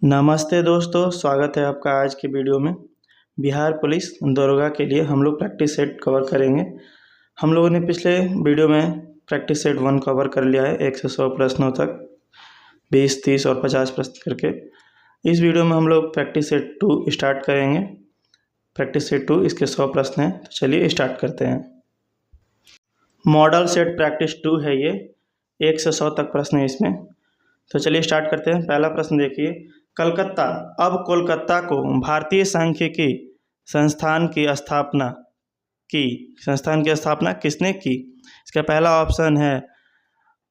नमस्ते दोस्तों, स्वागत है आपका आज की वीडियो में। बिहार पुलिस दरोगा के लिए हम लोग प्रैक्टिस सेट कवर करेंगे। हम लोगों ने पिछले वीडियो में प्रैक्टिस सेट 1 कवर कर लिया है 1 से 100 प्रश्नों तक, 20, 30 और 50 प्रश्न करके। इस वीडियो में हम लोग प्रैक्टिस सेट 2 स्टार्ट करेंगे। प्रैक्टिस सेट 2 इसके 100 प्रश्न हैं, तो चलिए स्टार्ट करते हैं। मॉडल सेट प्रैक्टिस 2 है ये, 1 से 100 तक प्रश्न है इसमें। तो चलिए स्टार्ट करते हैं। पहला प्रश्न देखिए, कलकत्ता अब कोलकाता को भारतीय सांख्यिकी संस्थान की स्थापना किसने की? इसका पहला ऑप्शन है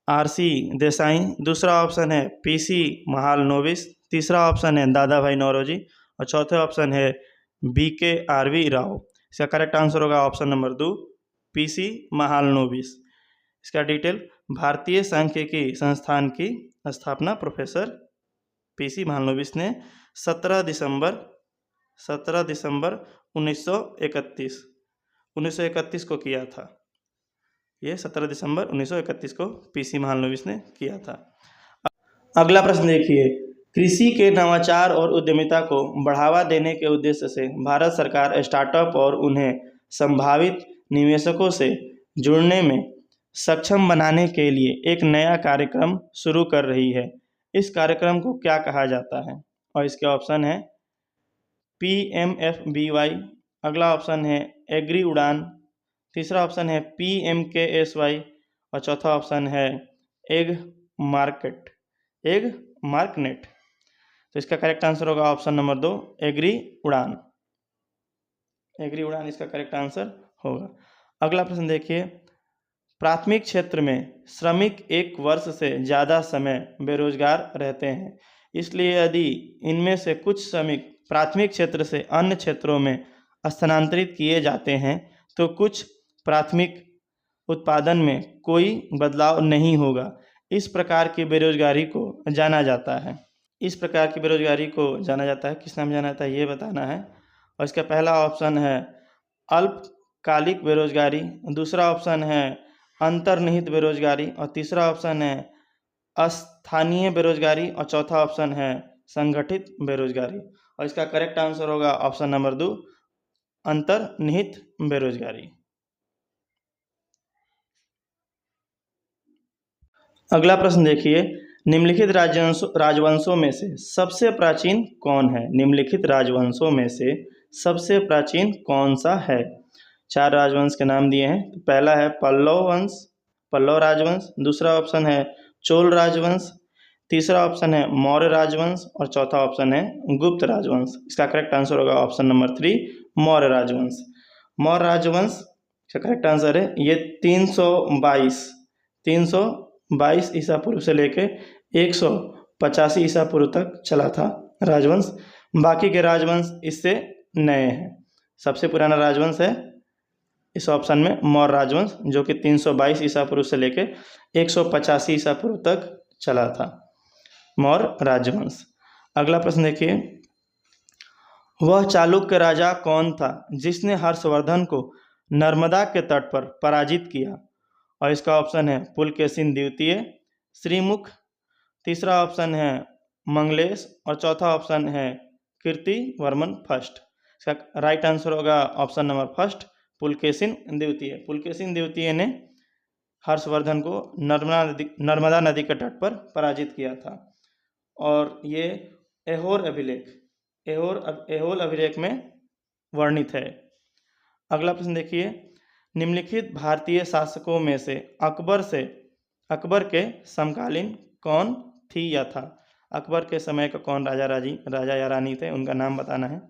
आर.सी. देसाई, दूसरा ऑप्शन है पी.सी. महालनोबिस, तीसरा ऑप्शन है दादा भाई नौरोजी और चौथा ऑप्शन है B.K.R.V. राव। इसका करेक्ट आंसर होगा ऑप्शन नंबर 2, पी.सी. महालनोबिस। इसका डिटेल, भारतीय सांख्यिकी संस्थान की स्थापना प्रोफेसर पी.सी. महालनोबिस ने 17 दिसंबर 1931 को किया था। ये 17 दिसंबर 1931 को पी.सी. महालनोबिस ने किया था। अगला प्रश्न देखिए, कृषि के नवाचार और उद्यमिता को बढ़ावा देने के उद्देश्य से भारत सरकार स्टार्टअप और उन्हें संभावित निवेशकों से जुड़ने में सक्षम बनाने के लिए एक नया कार्यक्रम शुरू कर रही है। इस कार्यक्रम को क्या कहा जाता है? और इसके ऑप्शन है PMFBY, अगला ऑप्शन है एग्री उड़ान, तीसरा ऑप्शन है PMKSY और चौथा ऑप्शन है एग मार्कनेट। तो इसका करेक्ट आंसर होगा ऑप्शन नंबर 2, एग्री उड़ान इसका करेक्ट आंसर होगा। अगला प्रश्न देखिए, प्राथमिक क्षेत्र में श्रमिक 1 वर्ष से ज़्यादा समय बेरोजगार रहते हैं, इसलिए यदि इनमें से कुछ श्रमिक प्राथमिक क्षेत्र से अन्य क्षेत्रों में स्थानांतरित किए जाते हैं तो कुछ प्राथमिक उत्पादन में कोई बदलाव नहीं होगा। इस प्रकार की बेरोजगारी को जाना जाता है किस नाम जाना जाता है ये बताना है। और इसका पहला ऑप्शन है अल्पकालिक बेरोजगारी, दूसरा ऑप्शन है अंतर्निहित बेरोजगारी और तीसरा ऑप्शन है अस्थानीय बेरोजगारी और चौथा ऑप्शन है संगठित बेरोजगारी। और इसका करेक्ट आंसर होगा ऑप्शन नंबर 2, अंतर्निहित बेरोजगारी। अगला प्रश्न देखिए, निम्नलिखित राजवंशों में से सबसे प्राचीन कौन है? निम्नलिखित राजवंशों में से सबसे प्राचीन कौन सा है? 4 राजवंश के नाम दिए हैं। पहला है पल्लव राजवंश, दूसरा ऑप्शन है चोल राजवंश, तीसरा ऑप्शन है मौर्य राजवंश और चौथा ऑप्शन है गुप्त राजवंश। इसका करेक्ट आंसर होगा ऑप्शन नंबर 3, मौर्य राजवंश का करेक्ट आंसर है। ये 322 ईसा पूर्व से लेके 185 ईसा पूर्व तक चला था राजवंश। बाकी के राजवंश इससे नए हैं। सबसे पुराना राजवंश है इस ऑप्शन में मौर्य राजवंश, जो कि 322 ईसा पूर्व से लेके 185 ईसा पूर्व तक चला था, मौर्य राजवंश। अगला प्रश्न देखिए, वह चालुक्य राजा कौन था जिसने हर्षवर्धन को नर्मदा के तट पर पराजित किया? और इसका ऑप्शन है पुलकेशिन द्वितीय, श्रीमुख, तीसरा ऑप्शन है मंगलेश और चौथा ऑप्शन है कीर्तिवर्मन फर्स्ट। इसका राइट आंसर होगा ऑप्शन नंबर फर्स्ट, पुलकेशिन द्वितीय ने हर्षवर्धन को नर्मदा नदी के तट पर पराजित किया था। और ये ऐहोल अभिलेख में वर्णित है। अगला प्रश्न देखिए, निम्नलिखित भारतीय शासकों में से अकबर के समकालीन कौन थी या था? अकबर के समय का कौन राजा या रानी थे, उनका नाम बताना है।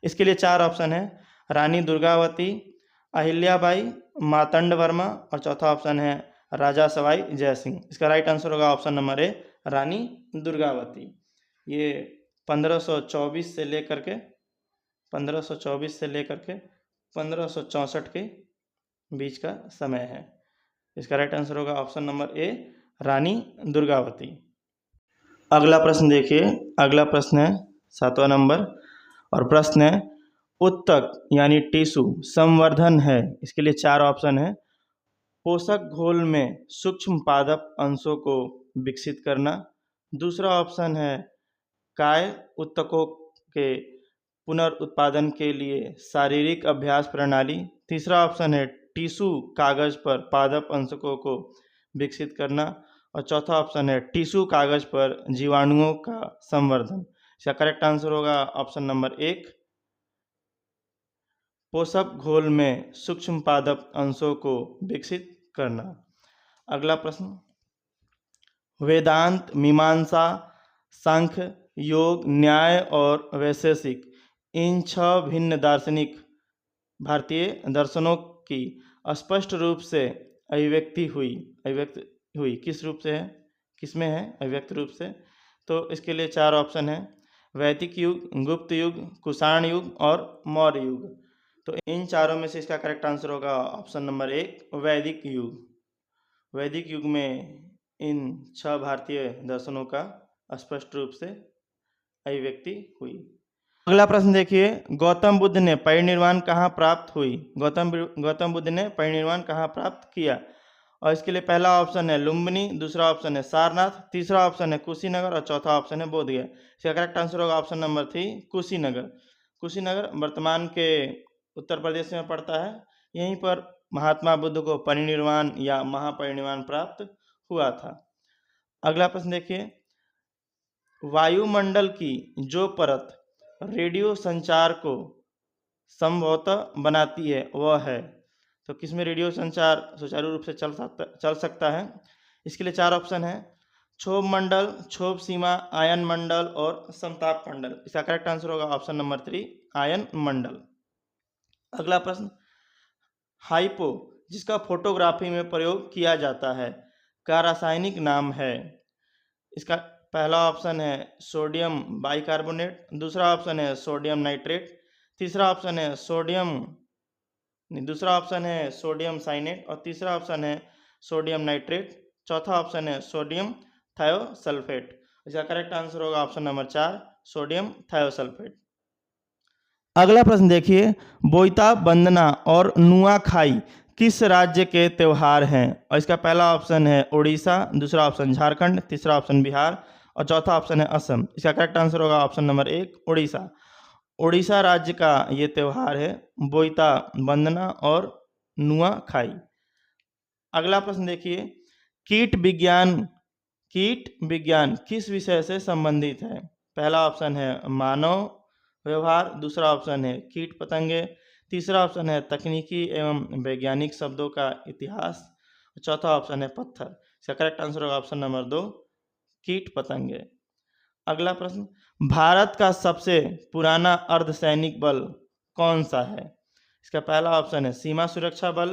इसके लिए 4 ऑप्शन है, रानी दुर्गावती, अहिल्याबाई, मार्तंड वर्मा और चौथा ऑप्शन है राजा सवाई जय सिंह। इसका राइट आंसर होगा option number A, Rani Durgavati. ये 1524 से लेकर के 1564 के बीच का समय है। इसका राइट आंसर होगा option number A, Rani Durgavati. अगला प्रश्न देखिए, अगला प्रश्न है 7वां नंबर और प्रश्न है उत्तक यानी टिश्यू संवर्धन है। इसके लिए 4 ऑप्शन है, पोषक घोल में सूक्ष्म पादप अंशों को विकसित करना, दूसरा ऑप्शन है काय उत्तकों के पुनर्उत्पादन के लिए शारीरिक अभ्यास प्रणाली। तीसरा ऑप्शन है टिश्यू कागज पर पादप अंशकों को विकसित करना। और चौथा ऑप्शन है टिश्यू कागज पर जीवाणुओं का संवर्धन। इसका करेक्ट आंसर होगा ऑप्शन नंबर 1, पोषक घोल में सूक्ष्म पादप अंशों को विकसित करना। अगला प्रश्न, वेदांत, मीमांसा, सांख्य, योग, न्याय और वैशेषिक, इन 6 भिन्न दार्शनिक भारतीय दर्शनों की स्पष्ट रूप से अभिव्यक्ति हुई किस रूप से है, किसमें है अभिव्यक्त रूप से? तो इसके लिए 4 ऑप्शन है, वैदिक युग, गुप्त युग, कुषाण युग और मौर्य युग। तो इन चारों में से इसका करेक्ट आंसर होगा ऑप्शन नंबर 1, वैदिक युग। वैदिक युग में इन 6 भारतीय दर्शनों का स्पष्ट रूप से अभिव्यक्ति हुई। अगला प्रश्न देखिए, गौतम बुद्ध ने परिनिर्वाण कहाँ प्राप्त हुई? गौतम बुद्ध ने परिनिर्वाण कहाँ प्राप्त किया? और इसके लिए पहला ऑप्शन है लुम्बिनी, दूसरा ऑप्शन है सारनाथ, तीसरा ऑप्शन है कुशीनगर और चौथा ऑप्शन है बोधगया। इसका करेक्ट आंसर होगा ऑप्शन नंबर 3, कुशीनगर। कुशीनगर वर्तमान के उत्तर प्रदेश में पड़ता है। यहीं पर महात्मा बुद्ध को परिनिर्वाण या महापरिनिर्वाण प्राप्त हुआ था। अगला प्रश्न देखिए, वायुमंडल की जो परत रेडियो संचार को संभवतः बनाती है वह है? तो किसमें रेडियो संचार सुचारू रूप से चल सकता है? इसके लिए 4 ऑप्शन है, क्षोभ मंडल, क्षोभ सीमा, आयन मंडल और समताप मंडल। इसका करेक्ट आंसर होगा ऑप्शन नंबर 3, आयन मंडल। अगला प्रश्न, हाइपो, जिसका फोटोग्राफी में प्रयोग किया जाता है, का रासायनिक नाम है? इसका पहला ऑप्शन है सोडियम बाइकार्बोनेट, दूसरा ऑप्शन है सोडियम नाइट्रेट, तीसरा ऑप्शन है सोडियम साइनेट और तीसरा ऑप्शन है सोडियम नाइट्रेट, चौथा ऑप्शन है सोडियम थायोसल्फेट। इसका करेक्ट आंसर होगा ऑप्शन नंबर 4, सोडियम थायोसल्फेट। अगला प्रश्न देखिए, बोईता बंदना और नुआखाई किस राज्य के त्यौहार हैं? और इसका पहला ऑप्शन है उड़ीसा, दूसरा ऑप्शन झारखंड, तीसरा ऑप्शन बिहार और चौथा ऑप्शन है असम। इसका करेक्ट आंसर होगा ऑप्शन नंबर 1, उड़ीसा। उड़ीसा राज्य का ये त्यौहार है बोईता बंदना और नुआखाई। अगला प्रश्न देखिए, कीट विज्ञान किस विषय से संबंधित है? पहला ऑप्शन है मानव व्यवहार, दूसरा ऑप्शन है कीट पतंगे, तीसरा ऑप्शन है तकनीकी एवं वैज्ञानिक शब्दों का इतिहास, चौथा ऑप्शन है पत्थर। इसका करेक्ट आंसर होगा ऑप्शन नंबर 2, कीट पतंगे। अगला प्रश्न, भारत का सबसे पुराना अर्धसैनिक बल कौन सा है? इसका पहला ऑप्शन है सीमा सुरक्षा बल,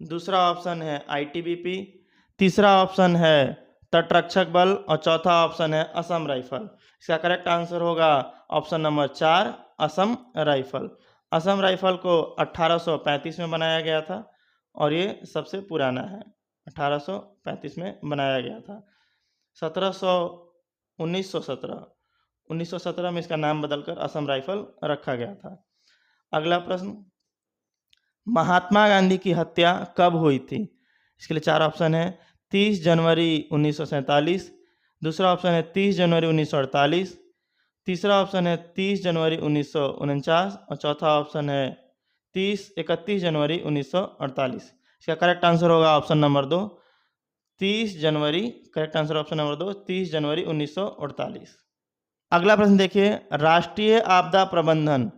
दूसरा ऑप्शन है आईटीबीपी, तीसरा ऑप्शन है तटरक्षक बल और चौथा ऑप्शन है असम राइफल। इसका करेक्ट आंसर होगा option number 4, Assam rifle. Assam rifle को 1835 में बनाया गया था और ये सबसे पुराना है। 1835 में बनाया गया था। 1917 में इसका नाम बदलकर असम राइफल रखा गया था। अगला प्रश्न, महात्मा गांधी की हत्या कब हुई थी? इसके लिए 4 ऑप्शन है, 30 जनवरी 1947, दूसरा ऑप्शन है 30 जनवरी 1948, तीसरा ऑप्शन है 30 जनवरी 1949 और चौथा ऑप्शन है 31 जनवरी 1948। इसका करेक्ट आंसर होगा ऑप्शन नंबर 2, 30 जनवरी। करेक्ट आंसर ऑप्शन नंबर 2, 30 जनवरी 1948। अगला प्रश्न देखिए, राष्ट्रीय आपदा प्रबंधन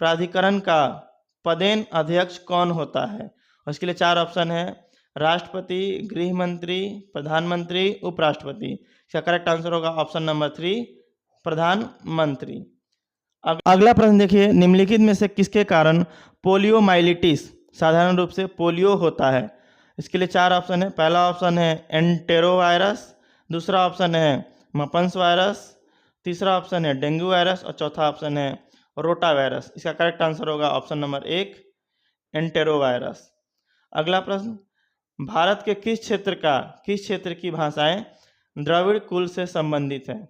प्राधिकरण का पदेन अध्यक्ष कौन होता है? और इसके लिए 4 ऑप्शन है, राष्ट्रपति, गृह मंत्री, प्रधानमंत्री, उपराष्ट्रपति। इसका करेक्ट आंसर होगा ऑप्शन नंबर 3, प्रधानमंत्री। अगला प्रश्न देखिए, निम्नलिखित में से किसके कारण पोलियोमाइलिटिस साधारण रूप से पोलियो होता है? इसके लिए 4 ऑप्शन है, पहला ऑप्शन है एंटेरोवायरस, दूसरा ऑप्शन है मपन्स वायरस, तीसरा ऑप्शन है डेंगू वायरस और चौथा ऑप्शन है रोटा वायरस। इसका करेक्ट आंसर होगा ऑप्शन नंबर 1, एंटेरोवायरस। अगला प्रश्न, भारत के किस क्षेत्र की भाषाएं द्रविड़ कुल से संबंधित हैं?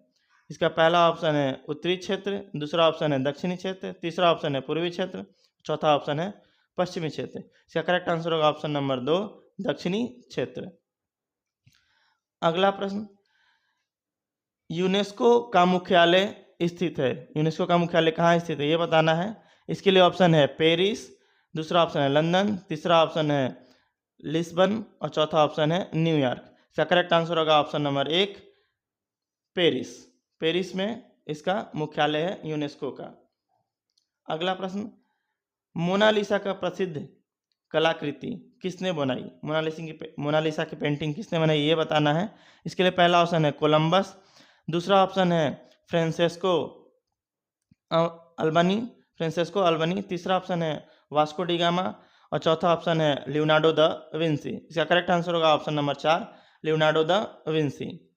इसका पहला ऑप्शन है उत्तरी क्षेत्र, दूसरा ऑप्शन है दक्षिणी क्षेत्र, तीसरा ऑप्शन है पूर्वी क्षेत्र, चौथा ऑप्शन है पश्चिमी क्षेत्र। इसका करेक्ट आंसर होगा ऑप्शन नंबर 2, दक्षिणी क्षेत्र। अगला प्रश्न, यूनेस्को का मुख्यालय स्थित है? यूनेस्को का मुख्यालय कहाँ स्थित है ये बताना है। इसके लिए ऑप्शन है पेरिस, दूसरा ऑप्शन है लंदन, तीसरा ऑप्शन है लिस्बन और चौथा ऑप्शन है न्यूयॉर्क। इसका करेक्ट आंसर होगा ऑप्शन नंबर 1 पेरिस। पेरिस में इसका मुख्यालय है यूनेस्को का। अगला प्रश्न, मोनालिसा का प्रसिद्ध कलाकृति किसने बनाई? मोनालिसा की पेंटिंग किसने बनाई ये बताना है। इसके लिए पहला ऑप्शन है कोलंबस, दूसरा ऑप्शन है फ्रांसेस्को अल्बनी, तीसरा ऑप्शन है वास्को डी गामा और चौथा ऑप्शन है लियोनार्डो द विंसी। इसका करेक्ट आंसर होगा option number 4 Leonardo da Vinci.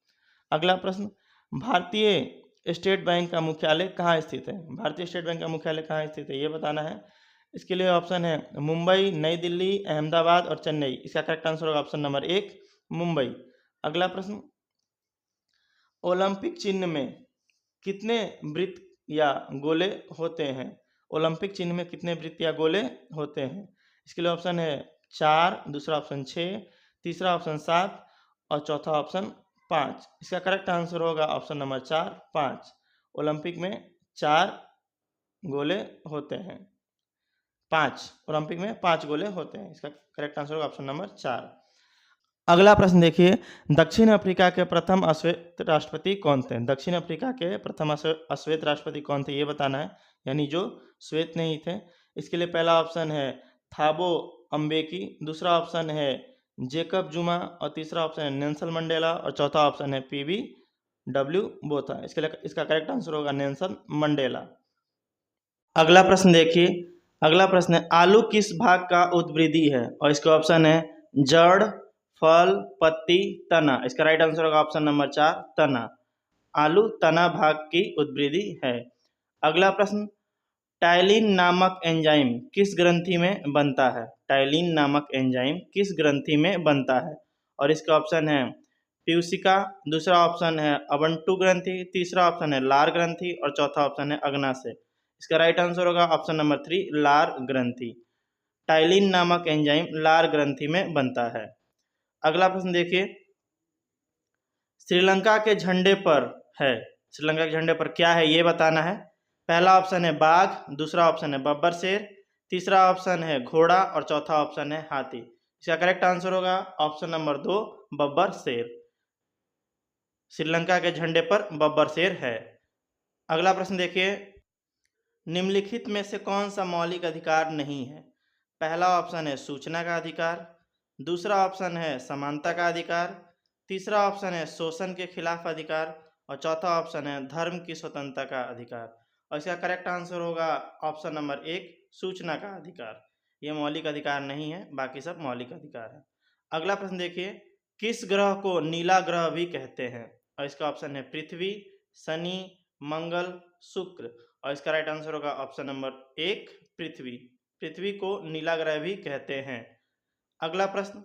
अगला प्रश्न, भारतीय स्टेट बैंक का मुख्यालय कहाँ स्थित है? भारतीय स्टेट बैंक का मुख्यालय कहाँ स्थित है ये बताना है। इसके लिए ऑप्शन है मुंबई, नई दिल्ली, अहमदाबाद और चेन्नई। इसका करेक्ट आंसर होगा ऑप्शन नंबर 1 मुंबई। अगला प्रश्न, ओलंपिक चिन्ह में कितने वृत्त या गोले होते हैं? ओलंपिक चिन्ह में कितने वृत्त या गोले होते हैं? इसके लिए ऑप्शन है 4, दूसरा ऑप्शन 6, तीसरा ऑप्शन 7 और चौथा ऑप्शन 5। इसका करेक्ट आंसर होगा ऑप्शन नंबर 4 5। ओलंपिक में 4 गोले होते हैं, 5 ओलंपिक में 5 गोले होते हैं। इसका करेक्ट आंसर होगा ऑप्शन नंबर 4। अगला प्रश्न देखिए, दक्षिण अफ्रीका के प्रथम अश्वेत राष्ट्रपति कौन थे? दक्षिण अफ्रीका के प्रथम अश्वेत राष्ट्रपति कौन थे ये बताना है, यानी जो श्वेत नहीं थे। इसके लिए पहला ऑप्शन है थाबो अम्बेकी, दूसरा ऑप्शन है जेकब जुमा और तीसरा ऑप्शन है नेल्सन मंडेला और चौथा ऑप्शन है PBW बोथा। इसका करेक्ट आंसर होगा नेल्सन मंडेला। अगला प्रश्न देखिए, अगला प्रश्न है आलू किस भाग का उत्वृद्धि है? और इसके ऑप्शन है जड़, फल, पत्ती, तना। इसका राइट आंसर होगा ऑप्शन नंबर 4 तना। आलू तना भाग की उत्वृद्धि है। अगला प्रश्न, टाइलिन नामक एंजाइम किस ग्रंथि में बनता है? टाइलिन नामक एंजाइम किस ग्रंथि में बनता है? और इसका ऑप्शन है प्यूसिका, दूसरा ऑप्शन है अवंटू ग्रंथि, तीसरा ऑप्शन है लार ग्रंथि और चौथा ऑप्शन है अग्नाशय। इसका राइट आंसर होगा ऑप्शन नंबर 3 लार ग्रंथि। टाइलिन नामक एंजाइम लार ग्रंथि में बनता है। अगला प्रश्न देखिए, श्रीलंका के झंडे पर है, श्रीलंका के झंडे पर क्या है ये बताना है। पहला ऑप्शन है बाघ, दूसरा ऑप्शन है बब्बर शेर, तीसरा ऑप्शन है घोड़ा और चौथा ऑप्शन है हाथी। इसका करेक्ट आंसर होगा ऑप्शन नंबर 2 बब्बर शेर। श्रीलंका के झंडे पर बब्बर शेर है। अगला प्रश्न देखिए, निम्नलिखित में से कौन सा मौलिक अधिकार नहीं है? पहला ऑप्शन है सूचना का अधिकार, दूसरा ऑप्शन है समानता का अधिकार, तीसरा ऑप्शन है शोषण के खिलाफ अधिकार और चौथा ऑप्शन है धर्म की स्वतंत्रता का अधिकार। और इसका करेक्ट आंसर होगा ऑप्शन नंबर 1 सूचना का अधिकार। ये मौलिक अधिकार नहीं है, बाकी सब मौलिक अधिकार है। अगला प्रश्न देखिए, किस ग्रह को नीला ग्रह भी कहते हैं? और इसका ऑप्शन है पृथ्वी, शनि, मंगल, शुक्र। और इसका राइट आंसर होगा ऑप्शन नंबर 1 पृथ्वी। पृथ्वी को नीला ग्रह भी कहते हैं। अगला प्रश्न,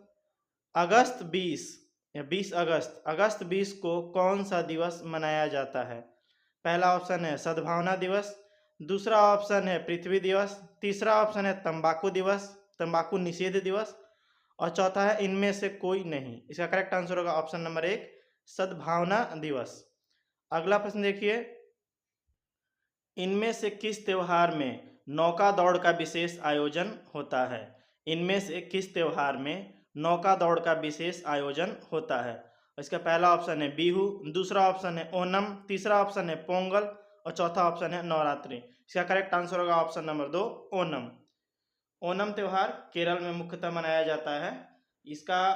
अगस्त 20 अगस्त 20 को कौन सा दिवस मनाया जाता है? पहला ऑप्शन है सद्भावना दिवस, दूसरा ऑप्शन है पृथ्वी दिवस, तीसरा ऑप्शन है तंबाकू दिवस, तंबाकू निषेध दिवस और चौथा है इनमें से कोई नहीं। इसका करेक्ट आंसर होगा ऑप्शन नंबर 1 सद्भावना दिवस। अगला प्रश्न देखिए, इनमें से किस त्योहार में नौका दौड़ का विशेष आयोजन होता है? इनमें से किस त्योहार में नौका दौड़ का विशेष आयोजन होता है? इसका पहला ऑप्शन है बिहू, दूसरा ऑप्शन है ओनम, तीसरा ऑप्शन है पोंगल और चौथा ऑप्शन है नवरात्रि। इसका करेक्ट आंसर होगा ऑप्शन नंबर 2 ओनम। ओनम त्योहार केरल में मुख्यतः मनाया जाता है। इसका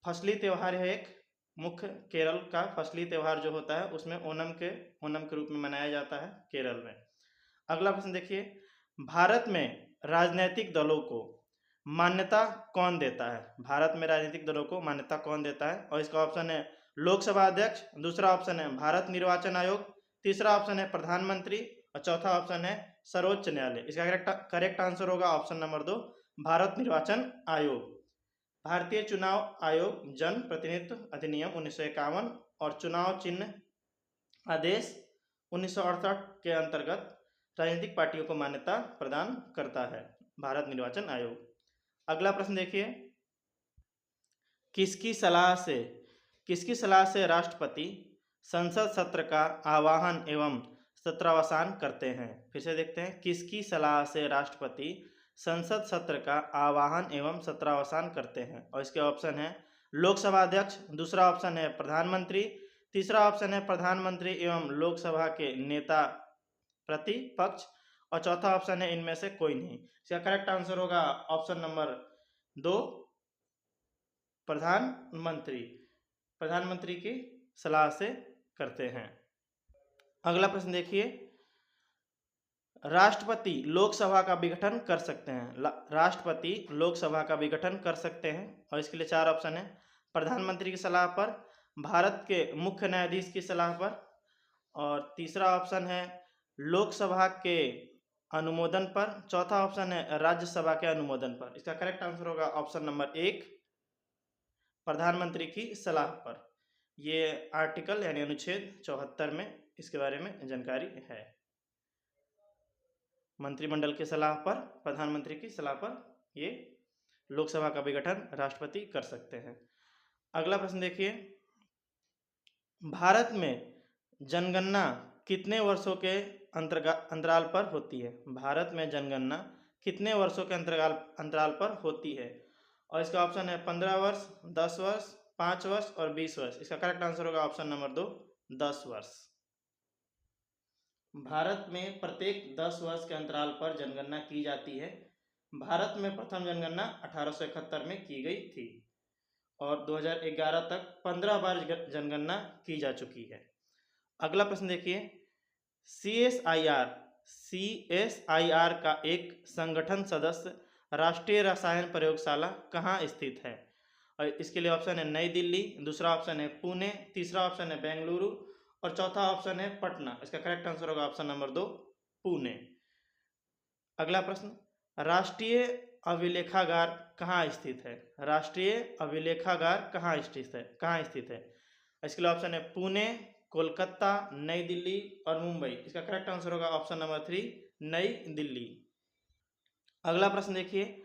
फसली त्योहार है, एक मुख्य केरल का फसली त्योहार जो होता है उसमें ओनम के रूप में मनाया जाता है केरल में। अगला प्रश्न देखिए, भारत में राजनीतिक दलों को मान्यता कौन देता है? भारत में राजनीतिक दलों को मान्यता कौन देता है? और इसका ऑप्शन है लोकसभा अध्यक्ष, दूसरा ऑप्शन है भारत निर्वाचन आयोग, तीसरा ऑप्शन है प्रधानमंत्री और चौथा ऑप्शन है सर्वोच्च न्यायालय। इसका करेक्ट आंसर होगा ऑप्शन नंबर 2 भारत निर्वाचन आयोग। भारतीय चुनाव आयोग जन प्रतिनिधित्व अधिनियम 1951 और चुनाव चिन्ह आदेश 1968 के अंतर्गत राजनीतिक पार्टियों को मान्यता प्रदान करता है भारत निर्वाचन आयोग। अगला प्रश्न देखिए, किसकी सलाह से राष्ट्रपति संसद सत्र का आह्वान एवं सत्रावसान करते हैं। फिर से देखते हैं, किसकी सलाह से राष्ट्रपति संसद सत्र का आह्वान एवं सत्रावसान करते हैं। और इसके ऑप्शन है लोकसभा अध्यक्ष, दूसरा ऑप्शन है प्रधानमंत्री, तीसरा ऑप्शन है प्रधानमंत्री एवं लोकसभा के नेता प्रतिपक्ष, और चौथा ऑप्शन है इनमें से कोई नहीं। इसका करेक्ट आंसर होगा ऑप्शन नंबर 2, प्रधानमंत्री। प्रधानमंत्री की सलाह से करते हैं। अगला प्रश्न देखिए, राष्ट्रपति लोकसभा का विघटन कर सकते हैं। राष्ट्रपति लोकसभा का विघटन कर सकते हैं, और इसके लिए 4 ऑप्शन है। प्रधानमंत्री की सलाह पर, भारत के मुख्य न्यायाधीश की सलाह पर, और तीसरा ऑप्शन है लोकसभा के अनुमोदन पर, चौथा ऑप्शन है राज्यसभा के अनुमोदन पर। इसका करेक्ट आंसर होगा ऑप्शन नंबर 1, प्रधानमंत्री की सलाह पर। ये आर्टिकल यानी अनुच्छेद 74 में इसके बारे में जानकारी है। मंत्रिमंडल की सलाह पर, प्रधानमंत्री की सलाह पर ये लोकसभा का विघटन राष्ट्रपति कर सकते हैं। अगला प्रश्न देखिए, भारत में जनगणना कितने वर्षों के अंतराल पर होती है। भारत में जनगणना कितने वर्षों के अंतराल पर होती है। और इसका ऑप्शन है 15 वर्ष, 10 वर्ष, 5 वर्ष और 20 वर्ष। इसका करेक्ट आंसर होगा ऑप्शन नंबर 2, 10 वर्ष। भारत में प्रत्येक 10 वर्ष के अंतराल पर जनगणना की जाती है। भारत में प्रथम जनगणना 1871 में की गई थी, और 2011 तक 15 बार जनगणना की जा चुकी है। अगला प्रश्न देखिए, CSIR का एक संगठन सदस्य राष्ट्रीय रसायन प्रयोगशाला कहाँ स्थित है। और इसके लिए ऑप्शन है नई दिल्ली, दूसरा ऑप्शन है पुणे, तीसरा ऑप्शन है बेंगलुरु और चौथा ऑप्शन है पटना। इसका करेक्ट आंसर होगा ऑप्शन नंबर 2, पुणे। अगला प्रश्न, राष्ट्रीय अभिलेखागार कहाँ स्थित है। राष्ट्रीय अभिलेखागार कहाँ स्थित है। इसके लिए ऑप्शन है पुणे, कोलकाता, नई दिल्ली और मुंबई। इसका करेक्ट आंसर होगा ऑप्शन नंबर 3, नई दिल्ली। अगला प्रश्न देखिए,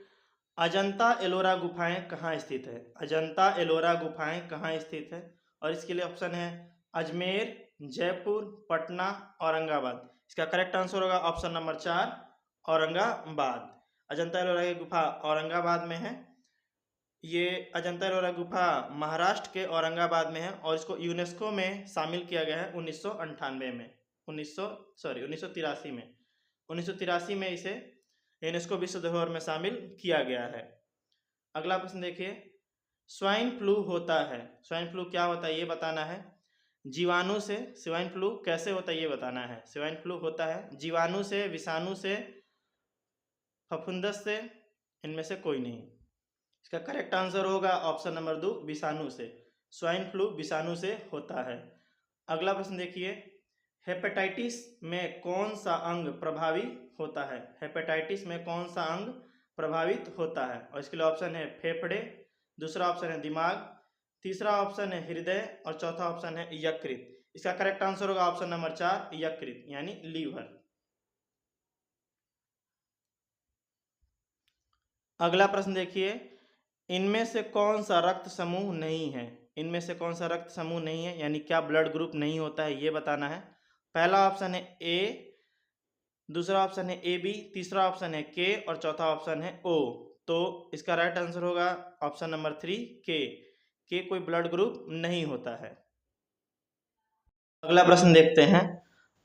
अजंता एलोरा गुफाएं कहाँ स्थित है। अजंता एलोरा गुफाएं कहाँ स्थित है। और इसके लिए ऑप्शन है अजमेर, जयपुर, पटना, औरंगाबाद। इसका करेक्ट आंसर होगा ऑप्शन नंबर 4, औरंगाबाद। अजंता एलोरा की गुफा औरंगाबाद में है। ये अजंता एलोरा गुफा महाराष्ट्र के औरंगाबाद में है, और इसको यूनेस्को में शामिल किया गया है 1993 में, 1983 में। 1983 में इसे यूनेस्को विश्व धरोहर में शामिल किया गया है। अगला प्रश्न देखिए, स्वाइन फ्लू होता है। स्वाइन फ्लू क्या होता है ये बताना है। जीवाणु से। स्वाइन फ्लू कैसे होता है ये बताना है। स्वाइन फ्लू होता है जीवाणु से, विषाणु से, फफूंदस से, इनमें से कोई नहीं। इसका करेक्ट आंसर होगा ऑप्शन नंबर 2, विषाणु से। स्वाइन फ्लू विषाणु से होता है। अगला प्रश्न देखिए, हेपेटाइटिस में कौन सा अंग प्रभावित होता है। हेपेटाइटिस में कौन सा अंग प्रभावित होता है। और इसके लिए ऑप्शन है फेफड़े, दूसरा ऑप्शन है दिमाग, तीसरा ऑप्शन है हृदय और चौथा ऑप्शन है यकृत। इसका करेक्ट आंसर होगा ऑप्शन नंबर 4, यकृत यानी लीवर। अगला प्रश्न देखिए, इनमें से कौन सा रक्त समूह नहीं है। इनमें से कौन सा रक्त समूह नहीं है यानी क्या ब्लड ग्रुप नहीं होता है ये बताना है। पहला ऑप्शन है ए, दूसरा ऑप्शन है AB, तीसरा ऑप्शन है K और चौथा ऑप्शन है O। तो इसका राइट आंसर होगा ऑप्शन नंबर 3, K कोई ब्लड ग्रुप नहीं होता है। अगला प्रश्न देखते हैं।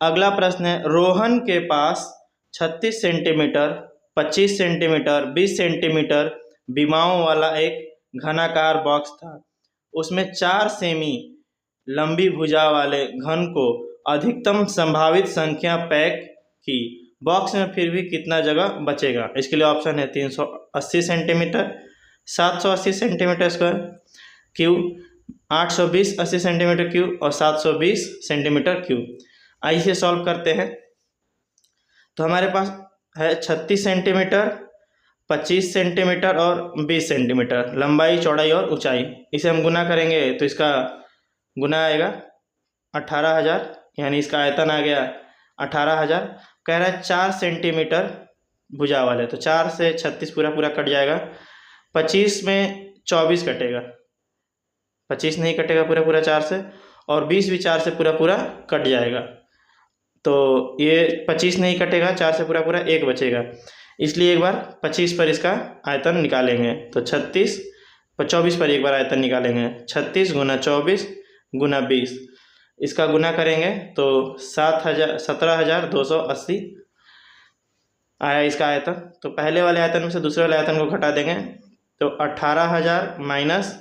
अगला प्रश्न है, रोहन के पास 36 सेंटीमीटर, 25 सेंटीमीटर, 20 सेंटीमीटर विमाओं वाला एक घनाकार बॉक्स था। उसमें 4 सेमी लंबी भुजा वाले घन को अधिकतम संभावित संख्या पैक की। बॉक्स में फिर भी कितना जगह बचेगा। इसके लिए ऑप्शन है 380 centimetre, 780 centimetre square cube, 820 80 centimetre cube और 720 सेंटीमीटर क्यूब। आइए इसे सॉल्व करते हैं। तो हमारे पास है 36 सेंटीमीटर, 25 सेंटीमीटर और 20 सेंटीमीटर लंबाई, चौड़ाई और ऊंचाई। इसे हम गुना करेंगे तो इसका गुना आएगा 18,000, यानी इसका आयतन आ गया 18,000। कह रहा है 4 सेंटीमीटर भुजा वाले, तो 4 से 36 पूरा कट जाएगा। 25 में 24 कटेगा, 25 नहीं कटेगा पूरा 4 से। और 20 भी 4 से पूरा पूरा कट जाएगा, तो ये 25 नहीं कटेगा, 4 से पूरा पूरा 1 बचेगा, इसलिए एक बार 25 पर इसका आयतन निकालेंगे। तो 24 पर एक बार आयतन निकालेंगे, 36 गुना 24 गुना 20, इसका गुना करेंगे तो 17,280 आया इसका आयतन। तो पहले वाले आयतन में से दूसरे वाले आयतन को घटा देंगे, तो 18,000 माइनस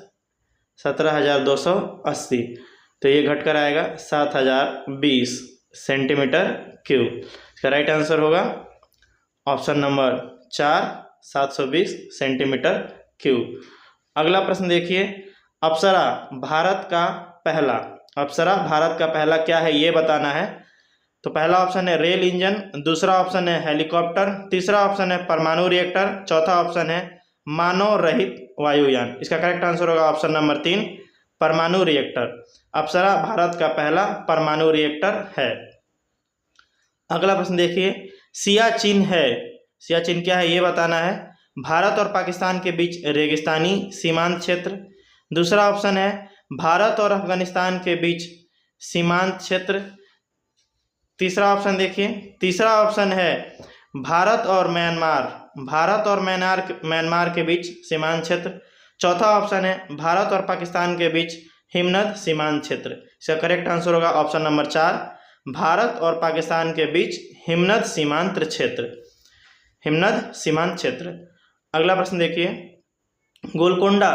17,280, तो ये घटकर आएगा 7,020 सेंटीमीटर क्यूब। इसका राइट आंसर होगा ऑप्शन नंबर 4, 720 सेंटीमीटर क्यूब। अगला प्रश्न देखिए, अप्सरा भारत का पहला क्या है ये बताना है। तो पहला ऑप्शन है रेल इंजन, दूसरा ऑप्शन है हेलीकॉप्टर, तीसरा ऑप्शन है परमाणु रिएक्टर, चौथा ऑप्शन है मानव रहित वायुयान। इसका करेक्ट आंसर होगा ऑप्शन नंबर 3, परमाणु रिएक्टर। अप्सरा भारत का पहला परमाणु रिएक्टर है। अगला प्रश्न देखिए, सियाचिन क्या है ये बताना है। भारत और पाकिस्तान के बीच रेगिस्तानी सीमांत क्षेत्र। दूसरा ऑप्शन है भारत और अफगानिस्तान के बीच सीमांत क्षेत्र। तीसरा ऑप्शन है भारत और म्यांमार के बीच सीमांत क्षेत्र। चौथा ऑप्शन है भारत और पाकिस्तान के बीच हिमनद सीमांत क्षेत्र। इसका करेक्ट आंसर होगा ऑप्शन नंबर 4, भारत और पाकिस्तान के बीच हिमनद सीमांत क्षेत्र। अगला प्रश्न देखिए, गोलकोंडा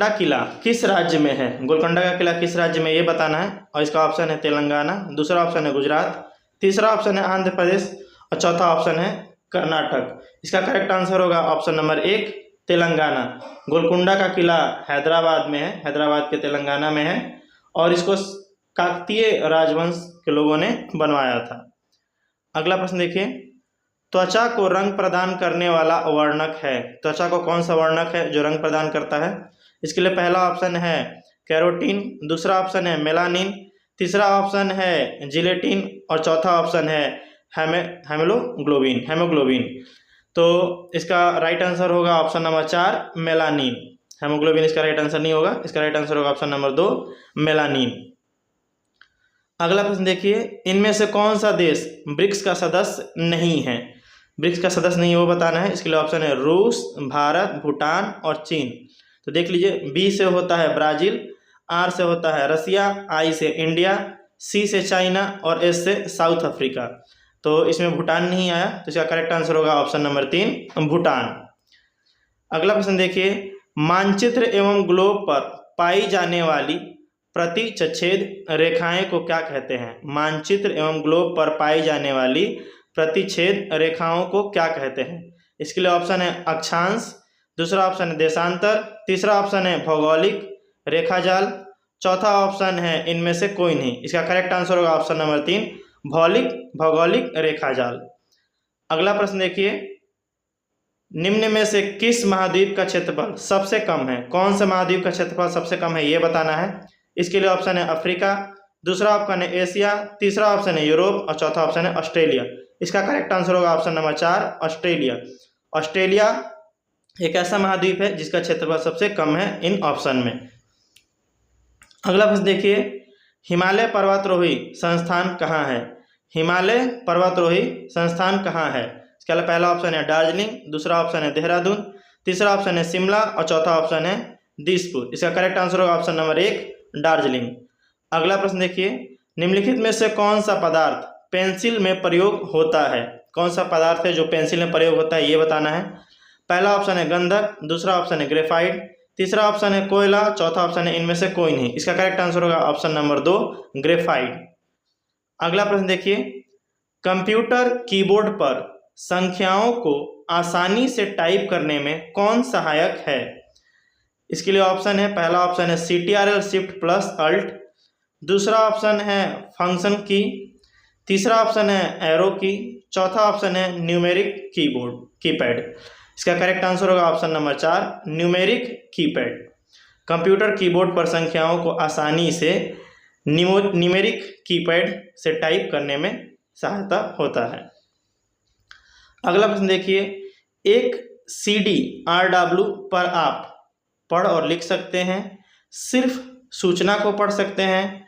किला किस राज्य में है। गोलकोंडा का किला किस राज्य में ये बताना है, और इसका ऑप्शन है तेलंगाना, दूसरा ऑप्शन है गुजरात, तीसरा ऑप्शन है आंध्र प्रदेश और चौथा ऑप्शन है कर्नाटक। इसका करेक्ट आंसर होगा ऑप्शन नंबर 1, तेलंगाना। गोलकोंडा का किला हैदराबाद में है, हैदराबाद के तेलंगाना में है, और इसको काकतीय राजवंश के लोगों ने बनवाया था। अगला प्रश्न देखिए, त्वचा को रंग प्रदान करने वाला वर्णक है। त्वचा को कौन सा वर्णक है जो रंग प्रदान करता है। इसके लिए पहला ऑप्शन है कैरोटीन, दूसरा ऑप्शन है मेलानिन, तीसरा ऑप्शन है जिलेटिन और चौथा ऑप्शन है हेमोग्लोबिन। तो इसका राइट आंसर होगा ऑप्शन नंबर 4, मेलानिन। हेमोग्लोबिन इसका राइट आंसर नहीं होगा, इसका राइट आंसर होगा ऑप्शन नंबर 2, मेलानिन। अगला प्रश्न देखिए, इनमें से कौन सा देश ब्रिक्स का सदस्य नहीं है। ब्रिक्स का सदस्य नहीं है वो बताना है। इसके लिए ऑप्शन है रूस, भारत, भूटान और चीन। तो देख लीजिए, बी से होता है ब्राजील, आर से होता है रसिया, आई से इंडिया, सी से चाइना और एस से साउथ अफ्रीका। तो इसमें भूटान नहीं आया, तो इसका करेक्ट आंसर होगा ऑप्शन नंबर 3, भूटान। अगला प्रश्न देखिए, मानचित्र एवं ग्लोब पर पाई जाने वाली प्रतिच्छेद रेखाएं को क्या कहते हैं। मानचित्र एवं ग्लोब पर पाई जाने वाली प्रतिच्छेद रेखाओं को क्या कहते हैं। इसके लिए ऑप्शन है अक्षांश, दूसरा ऑप्शन है देशांतर, तीसरा ऑप्शन है भौगोलिक रेखाजाल, चौथा ऑप्शन है इनमें से कोई नहीं। इसका करेक्ट आंसर होगा ऑप्शन नंबर 3, भौगोलिक रेखाजाल। अगला प्रश्न देखिए, निम्न में से किस महाद्वीप का क्षेत्रफल सबसे कम है। कौन सा महाद्वीप का क्षेत्रफल सबसे कम है ये बताना है। इसके लिए ऑप्शन है अफ्रीका, दूसरा ऑप्शन है एशिया, तीसरा ऑप्शन है यूरोप और चौथा ऑप्शन है ऑस्ट्रेलिया। इसका करेक्ट आंसर होगा ऑप्शन नंबर 4, ऑस्ट्रेलिया। ऑस्ट्रेलिया एक ऐसा महाद्वीप है जिसका क्षेत्रफल सबसे कम है इन ऑप्शन में। अगला प्रश्न देखिए, हिमालय पर्वतारोही संस्थान कहाँ है। हिमालय पर्वतारोही संस्थान कहाँ है। इसके लिए पहला ऑप्शन है दार्जिलिंग, दूसरा ऑप्शन है देहरादून, तीसरा ऑप्शन है शिमला और चौथा ऑप्शन है दिसपुर। इसका करेक्ट आंसर होगा ऑप्शन नंबर 1, दार्जिलिंग। अगला प्रश्न देखिए, निम्नलिखित में से कौन सा पदार्थ पेंसिल में प्रयोग होता है। कौन सा पदार्थ है जो पेंसिल में प्रयोग होता है ये बताना है। पहला ऑप्शन है गंधक, दूसरा ऑप्शन है ग्रेफाइट, तीसरा ऑप्शन है कोयला, चौथा ऑप्शन है इनमें से कोई नहीं। इसका करेक्ट आंसर होगा ऑप्शन नंबर 2, ग्रेफाइट। अगला प्रश्न देखिए, कंप्यूटर कीबोर्ड पर संख्याओं को आसानी से टाइप करने में कौन सहायक है। इसके लिए ऑप्शन है, पहला ऑप्शन है CTRL शिफ्ट प्लस अल्ट, दूसरा ऑप्शन है फंक्शन की, तीसरा ऑप्शन है एरो की, चौथा ऑप्शन है न्यूमेरिक कीपैड। इसका करेक्ट आंसर होगा option number 4, numeric keypad. Computer keyboard पर संख्याओं को आसानी से न्यूमेरिक कीपैड से टाइप करने में सहायता होता है। अगला प्रश्न देखिए, एक CD RW पर आप पढ़ और लिख सकते हैं। सिर्फ सूचना को पढ़ सकते हैं।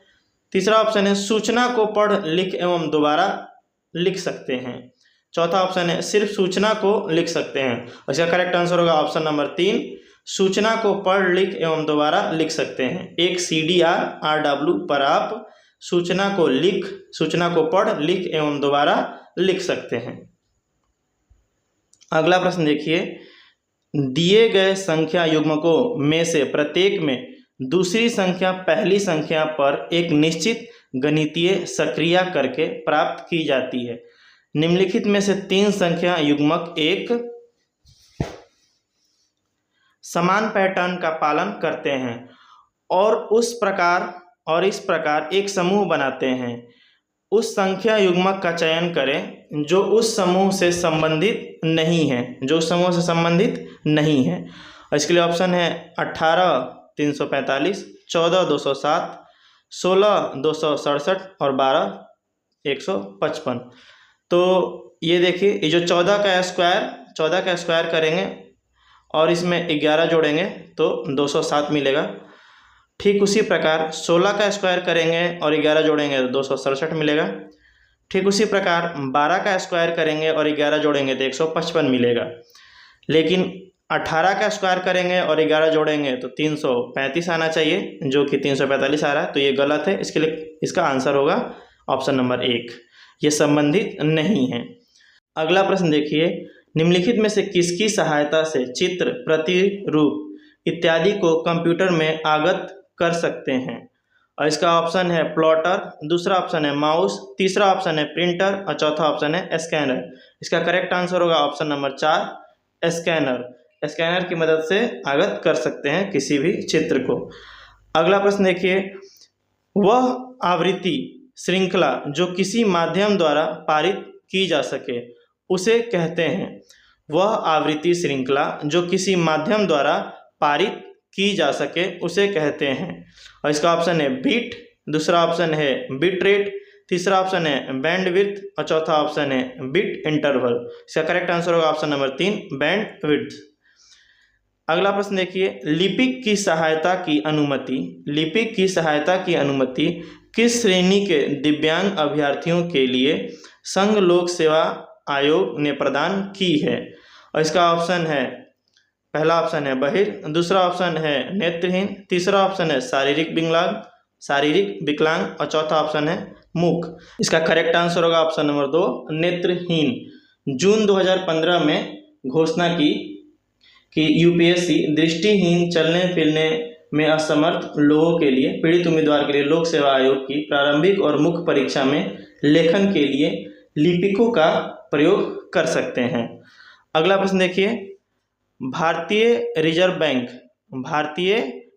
तीसरा ऑप्शन है सूचना को पढ़ लिख एवं दोबारा लिख सकते हैं। चौथा ऑप्शन है सिर्फ सूचना को लिख सकते हैं। इसका करेक्ट आंसर होगा ऑप्शन नंबर 3, सूचना को पढ़ लिख एवं दोबारा लिख सकते हैं। एक CDR-RW पर आप सूचना को पढ़ लिख एवं दोबारा लिख सकते हैं। अगला प्रश्न देखिए, दिए गए संख्या युग्मकों में से प्रत्येक में दूसरी संख्या पहली संख्या पर एक निश्चित गणितीय सक्रिया करके प्राप्त की जाती है। निम्नलिखित में से 3 संख्या युग्मक एक समान पैटर्न का पालन करते हैं और इस प्रकार एक समूह बनाते हैं। उस संख्या युग्मक का चयन करें जो उस समूह से संबंधित नहीं है। इसके लिए ऑप्शन है 18 345, 14 207, 16 267 और 12 155। तो ये देखिए, ये जो 14 का स्क्वायर करेंगे और इसमें 11 जोड़ेंगे तो 207 मिलेगा। ठीक उसी प्रकार 16 का स्क्वायर करेंगे और 11 जोड़ेंगे तो 267 मिलेगा। ठीक उसी प्रकार 12 का स्क्वायर करेंगे और 11 जोड़ेंगे तो 155 मिलेगा। लेकिन 18 का स्क्वायर करेंगे और 11 जोड़ेंगे तो 335 आना चाहिए, जो कि 345 आ रहा है, तो ये गलत है। इसके लिए इसका आंसर होगा ऑप्शन नंबर 1, ये संबंधित नहीं है। अगला प्रश्न देखिए, निम्नलिखित में से किसकी सहायता से चित्र, प्रतिरूप इत्यादि को कंप्यूटर में आगत कर सकते हैं? और इसका ऑप्शन है प्लॉटर, दूसरा ऑप्शन है माउस, तीसरा ऑप्शन है प्रिंटर और चौथा ऑप्शन है स्कैनर। इसका करेक्ट आंसर होगा ऑप्शन नंबर 4, स्कैनर की मदद से आगत कर सकते हैं किसी भी चित्र को। अगला प्रश्न देखिए, वह आवृत्ति श्रृंखला जो किसी माध्यम द्वारा पारित की जा सके उसे कहते हैं। वह आवृत्ति श्रृंखला जो किसी माध्यम द्वारा पारित की जा सके उसे कहते हैं। और इसका ऑप्शन है बीट, दूसरा ऑप्शन है बिट रेट, तीसरा ऑप्शन है बैंडविड्थ और चौथा ऑप्शन है बिट इंटरवल। इसका करेक्ट आंसर होगा ऑप्शन नंबर 3, बैंडविड्थ। अगला प्रश्न देखिए, लिपिक की सहायता की अनुमति किस श्रेणी के दिव्यांग अभ्यर्थियों के लिए संघ लोक सेवा आयोग ने प्रदान की है? और इसका ऑप्शन है, पहला ऑप्शन है बहिर, दूसरा ऑप्शन है नेत्रहीन, तीसरा ऑप्शन है शारीरिक विकलांग और चौथा ऑप्शन है मूक। इसका करेक्ट आंसर होगा ऑप्शन नंबर 2, नेत्रहीन। जून 2015 में घोषणा की कि यूपीएससी दृष्टिहीन चलने फिरने में असमर्थ लोगों के लिए, पीड़ित उम्मीदवार के लिए लोक सेवा आयोग की प्रारंभिक और मुख्य परीक्षा में लेखन के लिए लिपिकों का प्रयोग कर सकते हैं। अगला प्रश्न देखिए, भारतीय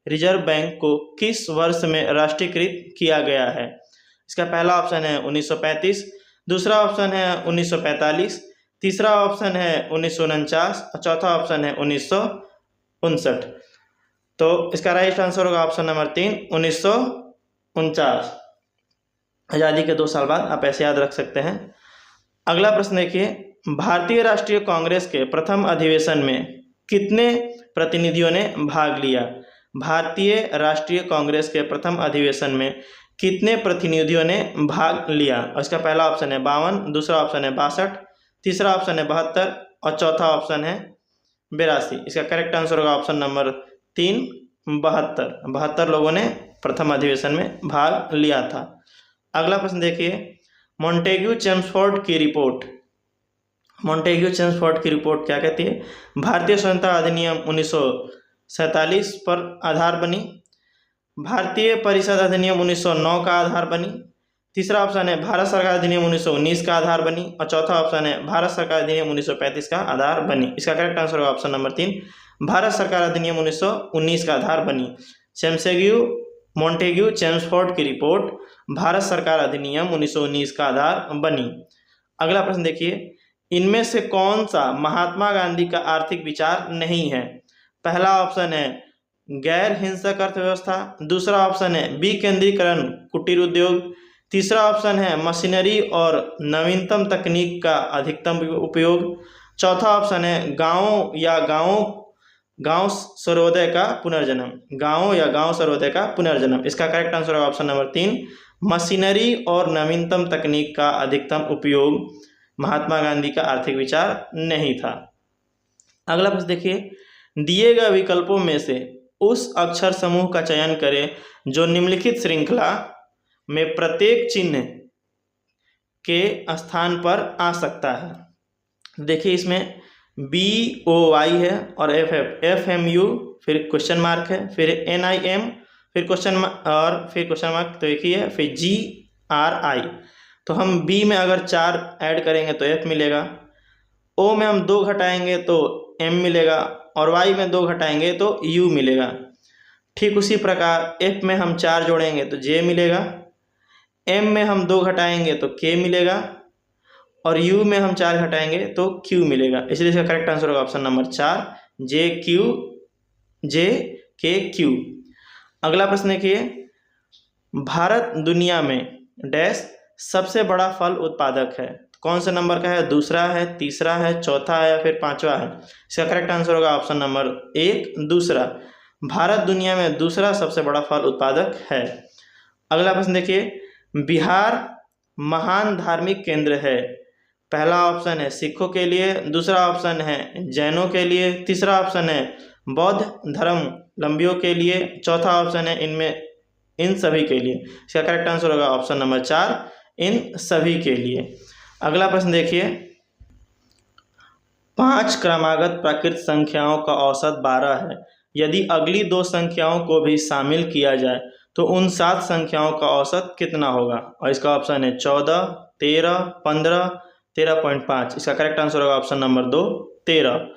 रिजर्व बैंक को किस वर्ष में राष्ट्रीयकृत किया गया है? इसका पहला ऑप्शन है 1935, दूसरा ऑप्शन है 1945, तीसरा ऑप्शन है 1949 और चौथा ऑप्शन है 1959। तो इसका राइट आंसर होगा ऑप्शन नंबर 3, 1949। आज़ादी के 2 साल बाद, आप ऐसे याद रख सकते हैं। अगला प्रश्न देखिए, भारतीय राष्ट्रीय कांग्रेस के प्रथम अधिवेशन में कितने प्रतिनिधियों ने भाग लिया? भारतीय राष्ट्रीय कांग्रेस के प्रथम अधिवेशन में कितने प्रतिनिधियों ने भाग लिया? और इसका पहला ऑप्शन है 52, दूसरा ऑप्शन है 62, तीसरा ऑप्शन है 72 और चौथा ऑप्शन है 82। इसका करेक्ट आंसर होगा ऑप्शन नंबर 3, 72 लोगों ने प्रथम अधिवेशन में भाग लिया था। अगला प्रश्न देखिए, मॉन्टेग्यू चेम्सफोर्ड की रिपोर्ट क्या कहती है? भारतीय स्वतंत्रता अधिनियम 1947 पर आधार बनी, भारतीय परिषद अधिनियम 1909 का आधार बनी, तीसरा ऑप्शन है भारत सरकार अधिनियम 1919 का आधार बनी और चौथा ऑप्शन है भारत सरकार अधिनियम 1935 का आधार बनी। इसका करेक्ट आंसर होगा ऑप्शन नंबर 3, भारत सरकार अधिनियम 1919 का आधार बनी। मॉन्टेग्यू चेम्सफोर्ड की रिपोर्ट भारत सरकार अधिनियम 1919 का आधार बनी। अगला प्रश्न देखिए, इनमें से कौन सा महात्मा गांधी का आर्थिक विचार नहीं है? पहला ऑप्शन है गैर हिंसक अर्थव्यवस्था, दूसरा ऑप्शन है विकेंद्रीकरण कुटीर उद्योग, तीसरा ऑप्शन है मशीनरी और नवीनतम तकनीक का अधिकतम उपयोग, चौथा ऑप्शन है गांव सर्वोदय का पुनर्जन्म, गांव या गांव सर्वोदय का पुनर्जन्म। इसका करेक्ट आंसर होगा ऑप्शन नंबर 3, मशीनरी और नवीनतम तकनीक का अधिकतम उपयोग महात्मा गांधी का आर्थिक विचार नहीं था। अगला प्रश्न देखिए, दिए गए विकल्पों में से उस अक्षर समूह का चयन करें जो निम्नलिखित श्रृंखला में प्रत्येक चिन्ह के स्थान पर आ सकता है। देखिए इसमें BOY है और FMU, फिर क्वेश्चन मार्क है, फिर NIM, फिर क्वेश्चन मार्क, तो एक ही है, फिर GRI। तो हम B में अगर 4 ऐड करेंगे तो F मिलेगा, O में हम 2 घटाएंगे तो M मिलेगा और Y में 2 घटाएंगे तो U मिलेगा। ठीक उसी प्रकार F में हम 4 जोड़ेंगे तो J मिलेगा, M में हम 2 घटाएंगे तो K मिलेगा और U में हम 4 घटाएंगे तो Q मिलेगा। इसलिए इसका करेक्ट आंसर होगा ऑप्शन नंबर 4, JKQ। अगला प्रश्न देखिए, भारत दुनिया में डैश सबसे बड़ा फल उत्पादक है। कौन से नंबर का है? दूसरा है, तीसरा है, चौथा है या फिर पांचवा है? इसका करेक्ट आंसर होगा ऑप्शन नंबर 1, दूसरा। भारत दुनिया में दूसरा सबसे बड़ा फल उत्पादक है। अगला प्रश्न देखिए, बिहार महान धार्मिक केंद्र है। पहला ऑप्शन है सिखों के लिए, दूसरा ऑप्शन है जैनों के लिए, तीसरा ऑप्शन है बौद्ध धर्मावलंबियों के लिए, चौथा ऑप्शन है इन सभी के लिए। इसका करेक्ट आंसर होगा ऑप्शन नंबर 4, इन सभी के लिए। अगला प्रश्न देखिए, 5 क्रमागत प्राकृत संख्याओं का औसत 12 है। यदि अगली 2 संख्याओं को भी शामिल किया जाए तो उन 7 संख्याओं का औसत कितना होगा? और इसका ऑप्शन है 14, 13, 15, 13.5। इसका करेक्ट आंसर होगा ऑप्शन नंबर 2, 13।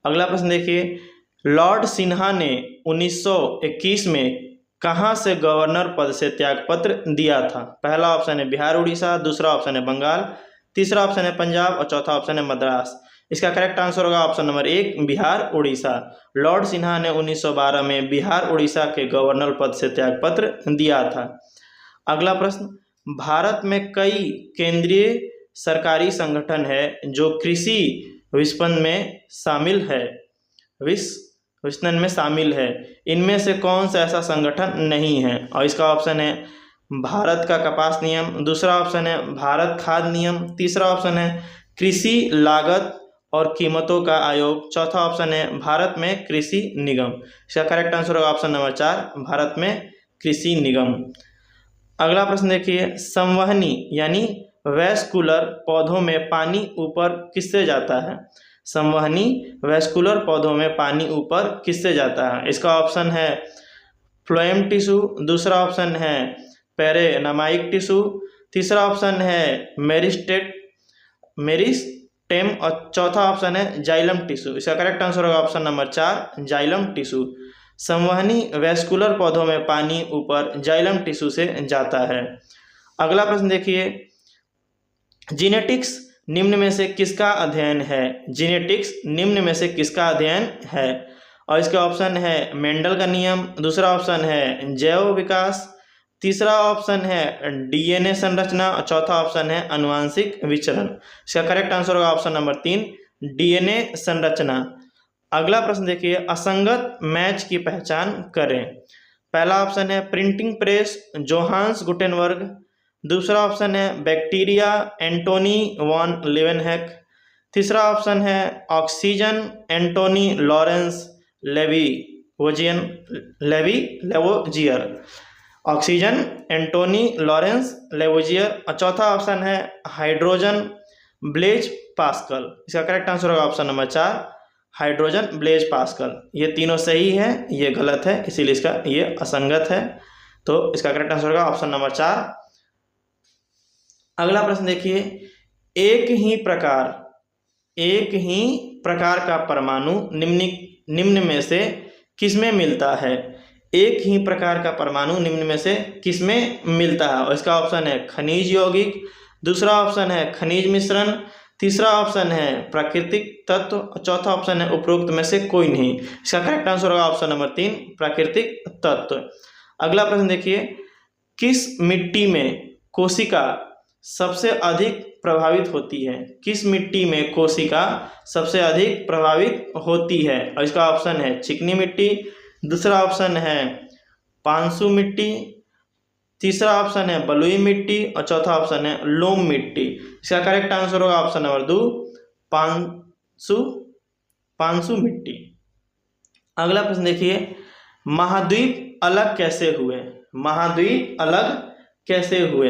अगला प्रश्न देखिए, लॉर्ड सिन्हा ने 1921 में कहाँ से गवर्नर पद से त्यागपत्र दिया था? पहला ऑप्शन है बिहार उड़ीसा, दूसरा ऑप्शन है बंगाल, तीसरा ऑप्शन है पंजाब और चौथा ऑप्शन है मद्रास। इसका करेक्ट आंसर होगा option number 1, Bihar Orissa. Lord Sinha ने 1912 में बिहार उड़ीसा के गवर्नर पद से त्यागपत्र दिया था। अगला प्रश्न, भारत में कई केंद्रीय सरकारी संगठन है जो कृषि विपणन में शामिल है, इनमें से कौन सा ऐसा संगठन नहीं है? और इसका ऑप्शन है भारत का कपास नियम, दूसरा ऑप्शन है भारत खाद्य नियम, तीसरा ऑप्शन है कृषि लागत और कीमतों का आयोग, चौथा ऑप्शन है भारत में कृषि निगम। इसका करेक्ट आंसर होगा ऑप्शन नंबर 4, भारत में कृषि निगम। अगला प्रश्न देखिए, संवहनी यानी वैस्कुलर पौधों में पानी ऊपर किससे जाता है? संवहनी वैस्कुलर पौधों में पानी ऊपर किससे जाता है? इसका ऑप्शन है फ्लोएम टिश्यू, दूसरा ऑप्शन है पेरेनामाइक टिश्यू, तीसरा ऑप्शन है मेरिस्टेम और चौथा ऑप्शन है जाइलम टिश्यू। इसका करेक्ट आंसर होगा ऑप्शन नंबर 4, जाइलम टिश्यू। संवहनी वैस्कुलर पौधों में पानी ऊपर जाइलम टिश्यू से जाता है। अगला प्रश्न देखिए, जीनेटिक्स निम्न में से किसका अध्ययन है? जीनेटिक्स निम्न में से किसका अध्ययन है? और इसका ऑप्शन है मेंडल का नियम, दूसरा ऑप्शन है जैव विकास, तीसरा ऑप्शन है DNA संरचना और चौथा ऑप्शन है आनुवंशिक विचरण। इसका करेक्ट आंसर होगा ऑप्शन नंबर 3, DNA संरचना। अगला प्रश्न देखिए, असंगत मैच की पहचान करें। पहला ऑप्शन है प्रिंटिंग प्रेस जोहान्स गुटेनबर्ग, दूसरा ऑप्शन है बैक्टीरिया एंटोनी वॉन लीवेनहेक, तीसरा ऑप्शन है oxygen Antoine Laurent Lavoisier, oxygen Antoine Laurent Lavoisier और चौथा ऑप्शन है हाइड्रोजन ब्लेज पास्कल। इसका करेक्ट आंसर होगा option number 4, hydrogen Blaise Pascal. ये तीनों सही है, ये गलत है, इसीलिए इसका ये असंगत है। तो इसका करेक्ट आंसर होगा ऑप्शन नंबर 4। अगला प्रश्न देखिए, एक ही प्रकार का परमाणु निम्न में से किसमें मिलता है? एक ही प्रकार का परमाणु निम्न में से किसमें मिलता है? और इसका ऑप्शन है खनिज यौगिक, दूसरा ऑप्शन है खनिज मिश्रण, तीसरा ऑप्शन है प्राकृतिक तत्व और चौथा ऑप्शन है उपरोक्त में से कोई नहीं। इसका करेक्ट आंसर होगा ऑप्शन नंबर 3, प्राकृतिक तत्व। अगला प्रश्न देखिए, किस मिट्टी में कोशिका सबसे अधिक प्रभावित होती है? किस मिट्टी में कोशिका सबसे अधिक प्रभावित होती है? और इसका ऑप्शन है चिकनी मिट्टी, दूसरा ऑप्शन है पांसु मिट्टी, तीसरा ऑप्शन है बलुई मिट्टी और चौथा ऑप्शन है लोम मिट्टी। इसका करेक्ट आंसर होगा ऑप्शन नंबर 2 पांसु मिट्टी। अगला प्रश्न देखिए, महाद्वीप अलग कैसे हुए? महाद्वीप अलग कैसे हुए?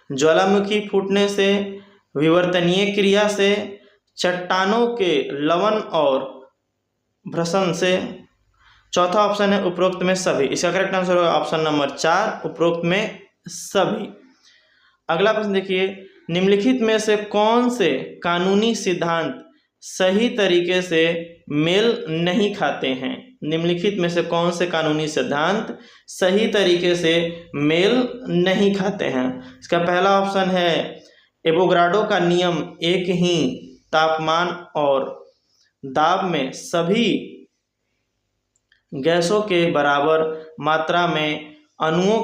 ज्वालामुखी फूटने से, विवर्तनीय क्रिया से, चट्टानों के लवण और भ्रसन से, चौथा ऑप्शन है उपरोक्त में सभी। इसका करेक्ट आंसर होगा ऑप्शन नंबर 4 उपरोक्त में सभी। अगला प्रश्न देखिए, निम्नलिखित में से कौन से कानूनी सिद्धांत सही तरीके से मेल नहीं खाते हैं? निम्नलिखित में से कौन से कानूनी सिद्धांत सही तरीके से मेल नहीं खाते हैं? इसका पहला ऑप्शन है एवोगाड्रो का नियम, एक ही तापमान और दाब में सभी गैसों के बराबर मात्रा में अणुओं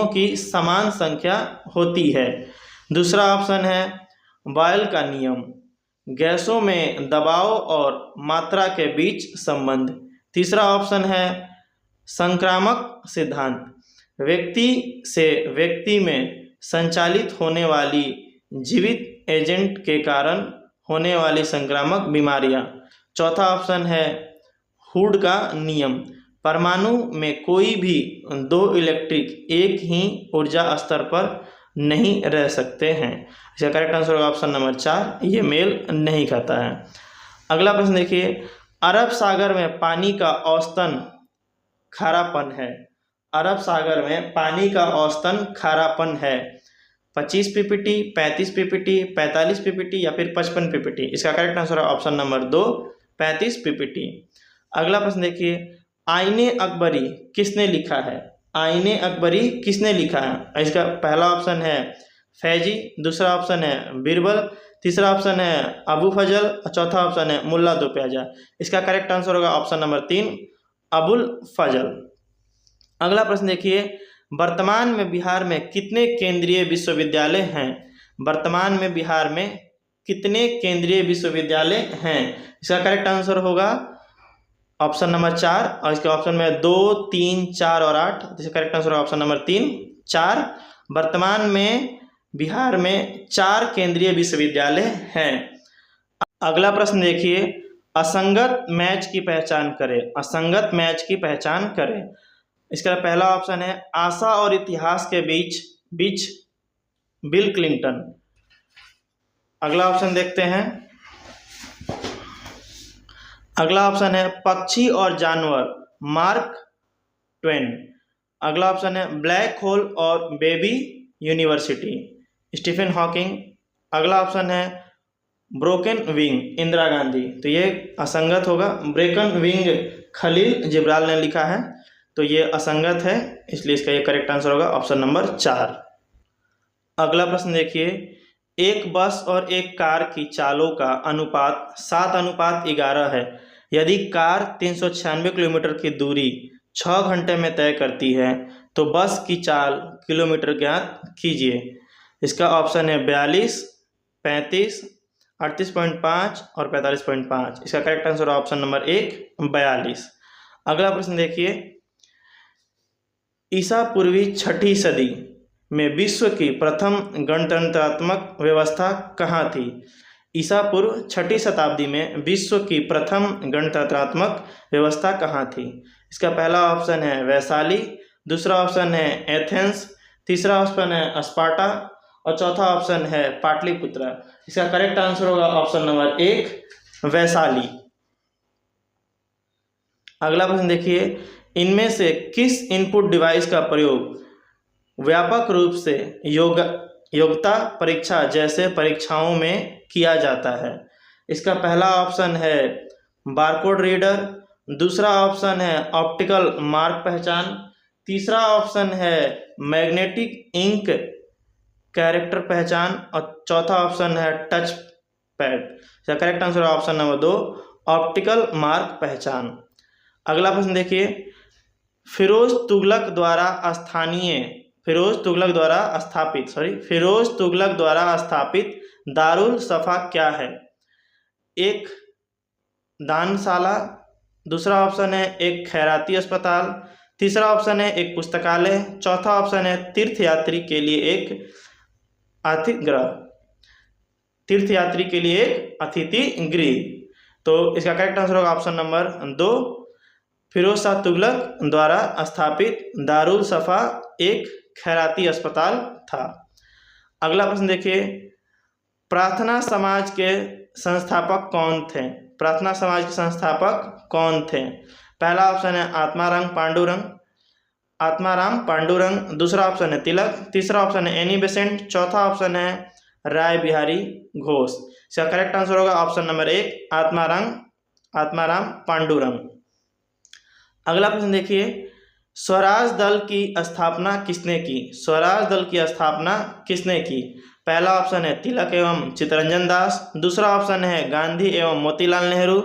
की समान संख्या होती है। दूसरा ऑप्शन है बॉयल का नियम, गैसों में दबाव और मात्रा के बीच संबंध। तीसरा ऑप्शन है संक्रामक सिद्धांत, व्यक्ति से व्यक्ति में संचालित होने वाली जीवित एजेंट के कारण होने वाली संक्रामक बीमारियां। चौथा ऑप्शन है हुड का नियम, परमाणु में कोई भी 2 इलेक्ट्रिक एक ही ऊर्जा स्तर पर नहीं रह सकते हैं। इसका करेक्ट आंसर होगा ऑप्शन नंबर 4, ये मेल नहीं खाता है। अगला प्रश्न देखिए, अरब सागर में पानी का औसतन खारापन है? अरब सागर में पानी का औसतन खारापन है 25 पीपीटी, 35 पीपीटी, 45 पीपीटी या फिर 55 पीपीटी। इसका करेक्ट आंसर है ऑप्शन नंबर 2 35 पीपीटी। अगला प्रश्न देखिए, आईने अकबरी किसने लिखा है? आईने अकबरी किसने लिखा है? इसका पहला ऑप्शन है फैजी, दूसरा ऑप्शन है बीरबल, तीसरा ऑप्शन है अबू फजल और चौथा ऑप्शन है मुल्ला दो प्याजा। इसका करेक्ट आंसर होगा ऑप्शन नंबर 3 अबुल फजल। अगला प्रश्न देखिए, वर्तमान में बिहार में कितने केंद्रीय विश्वविद्यालय हैं? वर्तमान में बिहार में कितने केंद्रीय विश्वविद्यालय हैं? इसका करेक्ट आंसर होगा ऑप्शन नंबर 4 और इसके ऑप्शन में 2, 3, 4 और 8। इसका करेक्ट आंसर होगा ऑप्शन नंबर 3 4। वर्तमान में बिहार में 4 केंद्रीय विश्वविद्यालय हैं। अगला प्रश्न देखिए, असंगत मैच की पहचान करें। असंगत मैच की पहचान करें। इसका पहला ऑप्शन है आशा और इतिहास के बीच बिल क्लिंटन। अगला ऑप्शन देखते हैं। अगला ऑप्शन है पक्षी और जानवर मार्क ट्वेन। अगला ऑप्शन है ब्लैक होल और बेबी यूनिवर्सिटी स्टीफन हॉकिंग। अगला ऑप्शन है ब्रोकन विंग इंदिरा गांधी। तो ये असंगत होगा। ब्रोकन विंग खलील जिब्राल ने लिखा है, तो ये असंगत है, इसलिए इसका ये करेक्ट आंसर होगा ऑप्शन नंबर 4। अगला प्रश्न देखिए, एक बस और एक कार की चालों का अनुपात 7:11 है। यदि कार 396 किलोमीटर की दूरी 6 घंटे में तय करती है तो बस की चाल किलोमीटर ज्ञात कीजिए। इसका ऑप्शन है 42, 35, 38.5 और 45.5। इसका करेक्ट आंसर ऑप्शन नंबर 1 42। अगला प्रश्न देखिए, ईसा पूर्वी 6ठी सदी में विश्व की प्रथम गणतंत्रात्मक व्यवस्था कहाँ थी? ईसा पूर्व 6ठी शताब्दी में विश्व की प्रथम गणतंत्रात्मक व्यवस्था कहाँ थी? इसका पहला ऑप्शन है वैशाली, दूसरा ऑप्शन है एथेंस, तीसरा ऑप्शन है स्पार्टा और चौथा ऑप्शन है पाटलिपुत्र। इसका करेक्ट आंसर होगा ऑप्शन नंबर 1 वैशाली। अगला प्रश्न देखिए, इनमें से किस इनपुट डिवाइस का प्रयोग व्यापक रूप से योग्यता परीक्षा जैसे परीक्षाओं में किया जाता है? इसका पहला ऑप्शन है बारकोड रीडर, दूसरा ऑप्शन है ऑप्टिकल मार्क पहचान, तीसरा ऑप्शन है मैग्नेटिक इंक कैरेक्टर पहचान और चौथा ऑप्शन है टच पैड। इसका करेक्ट आंसर है ऑप्शन नंबर 2 ऑप्टिकल मार्क पहचान। अगला प्रश्न देखिए, फिरोज तुगलक द्वारा स्थानीय फिरोज तुगलक द्वारा स्थापित दारुल सफा क्या है? एक दानशाला, दूसरा ऑप्शन है एक खैराती अस्पताल, तीसरा ऑप्शन है एक पुस्तकालय, चौथा ऑप्शन है तीर्थयात्री के लिए एक अतिथि गृह। तो इसका करेक्ट आंसर होगा ऑप्शन नंबर 2, फिरोज शाह तुगलक द्वारा स्थापित दारुल सफा एक खैराती अस्पताल था। अगला प्रश्न देखिए, प्रार्थना समाज के संस्थापक कौन थे? प्रार्थना समाज के संस्थापक कौन थे? पहला ऑप्शन है आत्माराम पांडुरंग, दूसरा ऑप्शन है तिलक, तीसरा ऑप्शन है एनी बेसेंट, चौथा ऑप्शन है राय बिहारी घोष। इसका करेक्ट आंसर होगा ऑप्शन नंबर 1, आत्माराम पांडुरंग। अगला प्रश्न देखिए, स्वराज दल की स्थापना किसने की? स्वराज दल की स्थापना किसने की? पहला ऑप्शन है तिलक एवं चित्तरंजन दास, दूसरा ऑप्शन है गांधी एवं मोतीलाल नेहरू,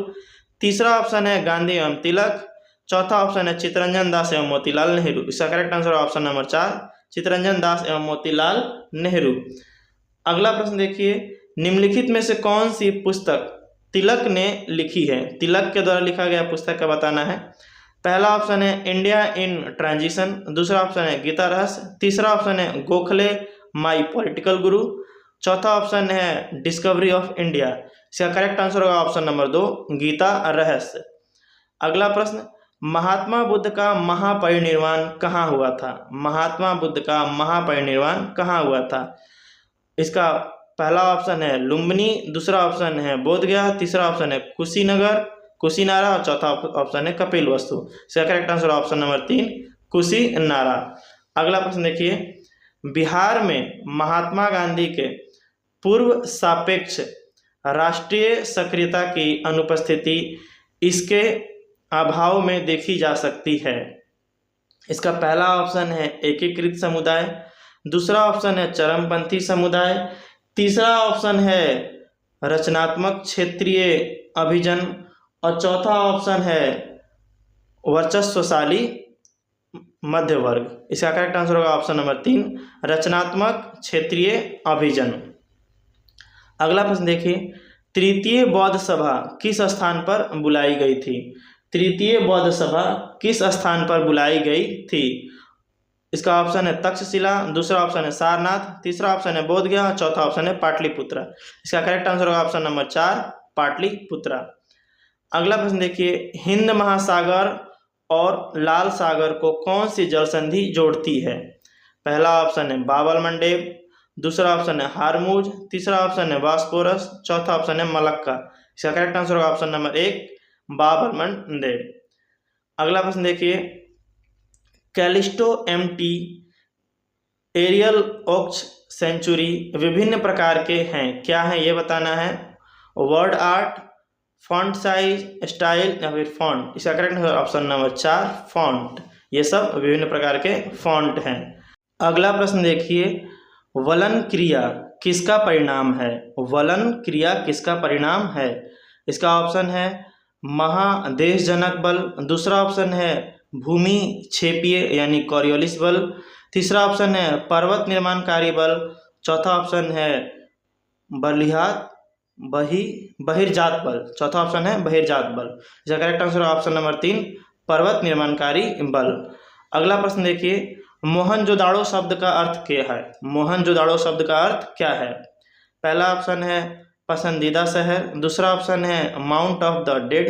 तीसरा ऑप्शन है गांधी एवं तिलक, चौथा ऑप्शन है चित्तरंजन दास एवं मोतीलाल नेहरू। इसका correct answer option number 4, Chittaranjan Das एवं मोतीलाल नेहरू। अगला प्रश्न देखिए, निम्नलिखित में से कौन सी पुस्तक तिलक ने लिखी है? तिलक के द्वारा लिखा गया पुस्तक का बताना है। पहला ऑप्शन है इंडिया इन ट्रांजिशन, दूसरा ऑप्शन है गीता रहस्य, तीसरा ऑप्शन है गोखले माई पॉलिटिकल गुरु, चौथा ऑप्शन है डिस्कवरी ऑफ इंडिया। इसका करेक्ट आंसर होगा ऑप्शन नंबर 2, गीता रहस्य। अगला प्रश्न, महात्मा बुद्ध का महापरिनिर्वाण कहाँ हुआ था? महात्मा बुद्ध का महापरिनिर्वाण कहाँ हुआ था? इसका पहला ऑप्शन है लुम्बिनी, दूसरा ऑप्शन है बोधगया, तीसरा ऑप्शन है कुशीनारा और चौथा ऑप्शन है कपिलवस्तु। इसका correct answer option number 3, Kushinara. अगला प्रश्न देखिए, बिहार में महात्मा गांधी के पूर्व सापेक्ष राष्ट्रीय सक्रियता की अनुपस्थिति इसके अभाव में देखी जा सकती है। इसका पहला ऑप्शन है एकीकृत समुदाय, दूसरा ऑप्शन है चरमपंथी समुदाय, तीसरा ऑप्शन है रचनात्मक क्षेत्रीय अभिजन और चौथा ऑप्शन है वर्चस्वशाली मध्य वर्ग। इसका करेक्ट आंसर होगा ऑप्शन नंबर 3, रचनात्मक क्षेत्रीय अभिजन। अगला प्रश्न देखिए, तृतीय बौद्ध सभा किस स्थान पर बुलाई गई थी? तृतीय बौद्ध सभा किस स्थान पर बुलाई गई थी? इसका ऑप्शन है तक्षशिला, दूसरा ऑप्शन है सारनाथ, तीसरा ऑप्शन है बोधगया, चौथा ऑप्शन है पाटलिपुत्र। इसका करेक्ट आंसर होगा ऑप्शन नंबर 4, पाटलिपुत्र। अगला प्रश्न देखिए, हिंद महासागर और लाल सागर को कौन सी जल संधि जोड़ती है? पहला ऑप्शन है बाबल मंडेब, दूसरा ऑप्शन है हारमुज, तीसरा ऑप्शन है बॉस्फोरस, चौथा ऑप्शन है मलक्का। इसका करेक्ट आंसर होगा ऑप्शन नंबर 1, बाबल मंडेब। अगला प्रश्न देखिए, कैलिस्टो एमटी एरियल ओक्स सेंचुरी विभिन्न प्रकार के हैं, क्या है ये बताना है। Word art, font size, style या फिर फॉन्ट। इसका correct answer option number 4, font. ये सब विभिन्न प्रकार के फॉन्ट हैं। अगला प्रश्न देखिए, वलन क्रिया किसका परिणाम है? वलन क्रिया किसका परिणाम है? इसका ऑप्शन है महादेशजनक बल, दूसरा ऑप्शन है भूमि क्षेपीय यानी कॉरियोलिस बल, तीसरा ऑप्शन है पर्वत निर्माणकारी बल, चौथा ऑप्शन है बहिर्जात बल, चौथा ऑप्शन है बहिर्जात बल। इसका करेक्ट आंसर ऑप्शन नंबर 3, पर्वत निर्माणकारी बल। अगला प्रश्न देखिए, मोहनजोदाड़ो शब्द का अर्थ क्या है? मोहनजोदाड़ो शब्द का अर्थ क्या है? पहला ऑप्शन है पसंदीदा शहर, दूसरा ऑप्शन है माउंट ऑफ द डेड,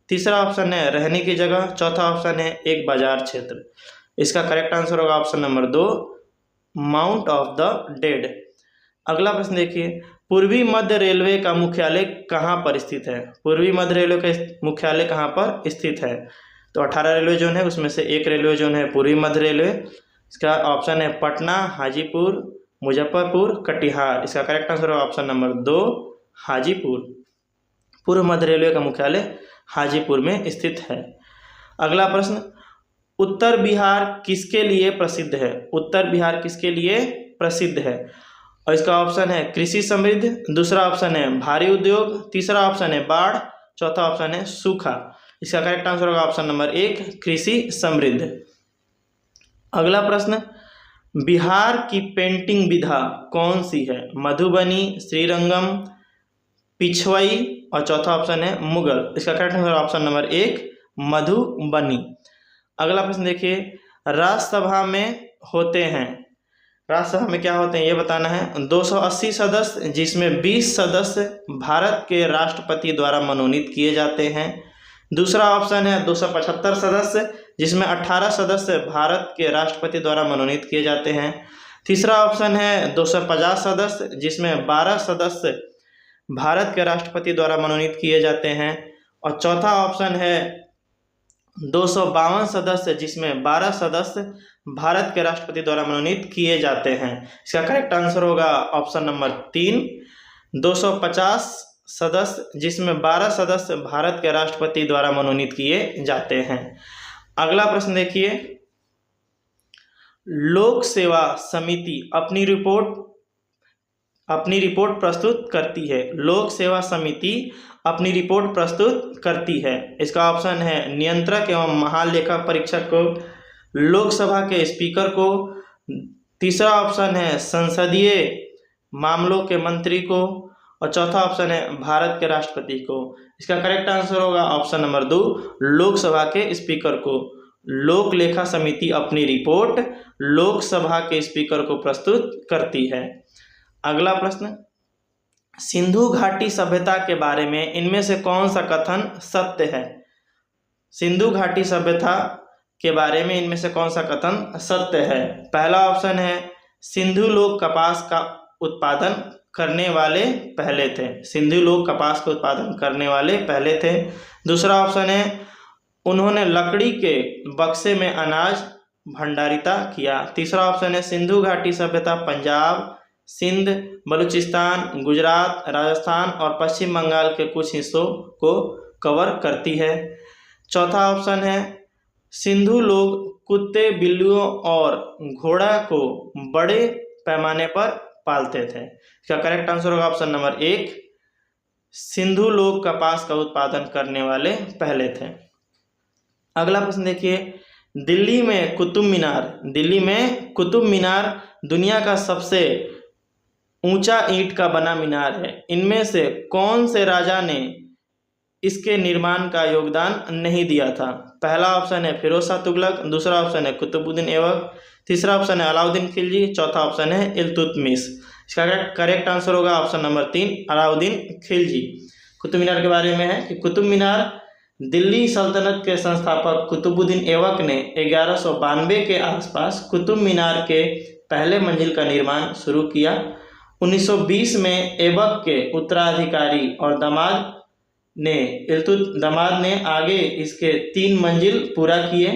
तीसरा ऑप्शन है रहने की जगह, चौथा ऑप्शन है एक बाजार क्षेत्र। इसका करेक्ट आंसर होगा option number 2, mount of the dead. अगला प्रश्न देखिए, पूर्वी मध्य रेलवे का मुख्यालय कहाँ पर स्थित है? पूर्वी मध्य रेलवे का मुख्यालय कहाँ पर स्थित है? तो 18 रेलवे जोन है, उसमें से एक रेलवे जोन है पूर्वी मध्य रेलवे। इसका ऑप्शन है पटना, हाजीपुर, मुजफ्फरपुर, कटिहार। इसका करेक्ट आंसर है ऑप्शन नंबर 2, हाजीपुर। पूर्व मध्य रेलवे का मुख्यालय हाजीपुर में स्थित है। अगला प्रश्न, उत्तर बिहार किसके लिए प्रसिद्ध है? उत्तर बिहार किसके लिए प्रसिद्ध है? और इसका ऑप्शन है कृषि समृद्ध, दूसरा ऑप्शन है भारी उद्योग, तीसरा ऑप्शन है बाढ़, चौथा ऑप्शन है सूखा। इसका करेक्ट आंसर होगा ऑप्शन नंबर 1, कृषि समृद्ध। अगला प्रश्न, बिहार की पेंटिंग विधा कौन सी है? मधुबनी, श्रीरंगम, पिछवई और चौथा ऑप्शन है मुगल। इसका correct answer option number 1 Madhubani. अगला प्रश्न देखिए, राज्यसभा में होते हैं, राज्यसभा में क्या होते हैं ये बताना है। 280 सदस्य जिसमें 20 सदस्य भारत के राष्ट्रपति द्वारा मनोनीत किए जाते हैं। दूसरा ऑप्शन है 275 सदस्य जिसमें 18 सदस्य भारत के राष्ट्रपति द्वारा मनोनीत किए जाते हैं। तीसरा ऑप्शन है 250 सदस्य जिसमें 12 सदस्य भारत के राष्ट्रपति द्वारा मनोनीत किए जाते हैं। और चौथा ऑप्शन है 252 सदस्य जिसमें 12 सदस्य भारत के राष्ट्रपति द्वारा मनोनीत किए जाते हैं। इसका करेक्ट आंसर होगा ऑप्शन नंबर 3 250 सदस्य जिसमें 12 सदस्य भारत के राष्ट्रपति द्वारा मनोनीत किए जाते हैं। अगला प्रश्न देखिए, लोक सेवा समिति अपनी रिपोर्ट प्रस्तुत करती है। लोक सेवा समिति अपनी रिपोर्ट प्रस्तुत करती है। इसका ऑप्शन है नियंत्रक एवं महालेखा परीक्षक को, लोकसभा के स्पीकर को। तीसरा ऑप्शन है संसदीय मामलों के मंत्री को और चौथा ऑप्शन है भारत के राष्ट्रपति को। इसका करेक्ट आंसर होगा ऑप्शन नंबर 2 लोकसभा के स्पीकर को। लोक लेखा समिति अपनी रिपोर्ट लोकसभा के स्पीकर को प्रस्तुत करती है। अगला प्रश्न, सिंधु घाटी सभ्यता के बारे में इनमें से कौन सा कथन सत्य है? सिंधु घाटी सभ्यता के बारे में इनमें से कौन सा कथन सत्य है? पहला ऑप्शन है सिंधु लोग कपास का उत्पादन करने वाले पहले थे। सिंधु लोग कपास का उत्पादन करने वाले पहले थे। दूसरा ऑप्शन है उन्होंने लकड़ी के बक्से में अनाज भंडारिता किया। तीसरा ऑप्शन है सिंधु घाटी सभ्यता पंजाब, सिंध, बलूचिस्तान, गुजरात, राजस्थान और पश्चिम बंगाल के कुछ हिस्सों को कवर करती है। चौथा ऑप्शन है सिंधु लोग कुत्ते, बिल्लियों और घोड़ा को बड़े पैमाने पर पालते थे। इसका करेक्ट आंसर होगा ऑप्शन नंबर 1 सिंधु लोग कपास का उत्पादन करने वाले पहले थे। अगला प्रश्न देखिए, दिल्ली में कुतुब मीनार दुनिया का सबसे ऊंचा ईंट का बना मीनार है। इनमें से कौन से राजा ने इसके निर्माण का योगदान नहीं दिया था? पहला ऑप्शन है फिरोज शाह तुगलक, दूसरा ऑप्शन है कुतुबुद्दीन ऐबक, तीसरा ऑप्शन है अलाउद्दीन खिलजी, चौथा ऑप्शन है इल्तुतमिश। इसका करेक्ट आंसर होगा ऑप्शन नंबर 3 अलाउद्दीन खिलजी। कुतुब मीनार के बारे में है कि कुतुब मीनार दिल्ली सल्तनत के संस्थापक कुतुबुद्दीन ऐबक ने 1192 के आसपास कुतुब मीनार के पहले मंजिल का निर्माण शुरू किया। 1920 में ऐबक के उत्तराधिकारी और दामाद ने आगे इसके 3 मंजिल पूरा किए।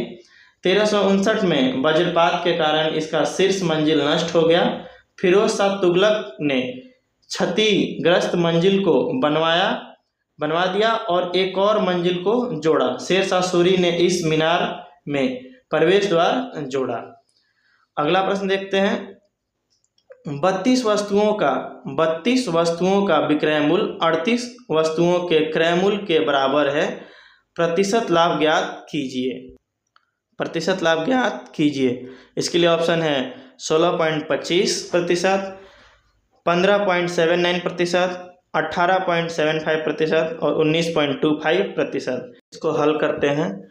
1359 में वज्रपात के कारण इसका शीर्ष मंजिल नष्ट हो गया। फिरोज शाह तुगलक ने क्षतिग्रस्त मंजिल को बनवा दिया और एक और मंजिल को जोड़ा। शेर शाह सूरी ने इस मीनार में प्रवेश द्वार जोड़ा। अगला प्रश्न देखते हैं, 32 वस्तुओं का विक्रय मूल्य 38 वस्तुओं के क्रय मूल्य के बराबर है। प्रतिशत लाभ ज्ञात कीजिए। इसके लिए ऑप्शन है 16.25%, 15.79%, 18.75% और 19.25%। इसको हल करते हैं।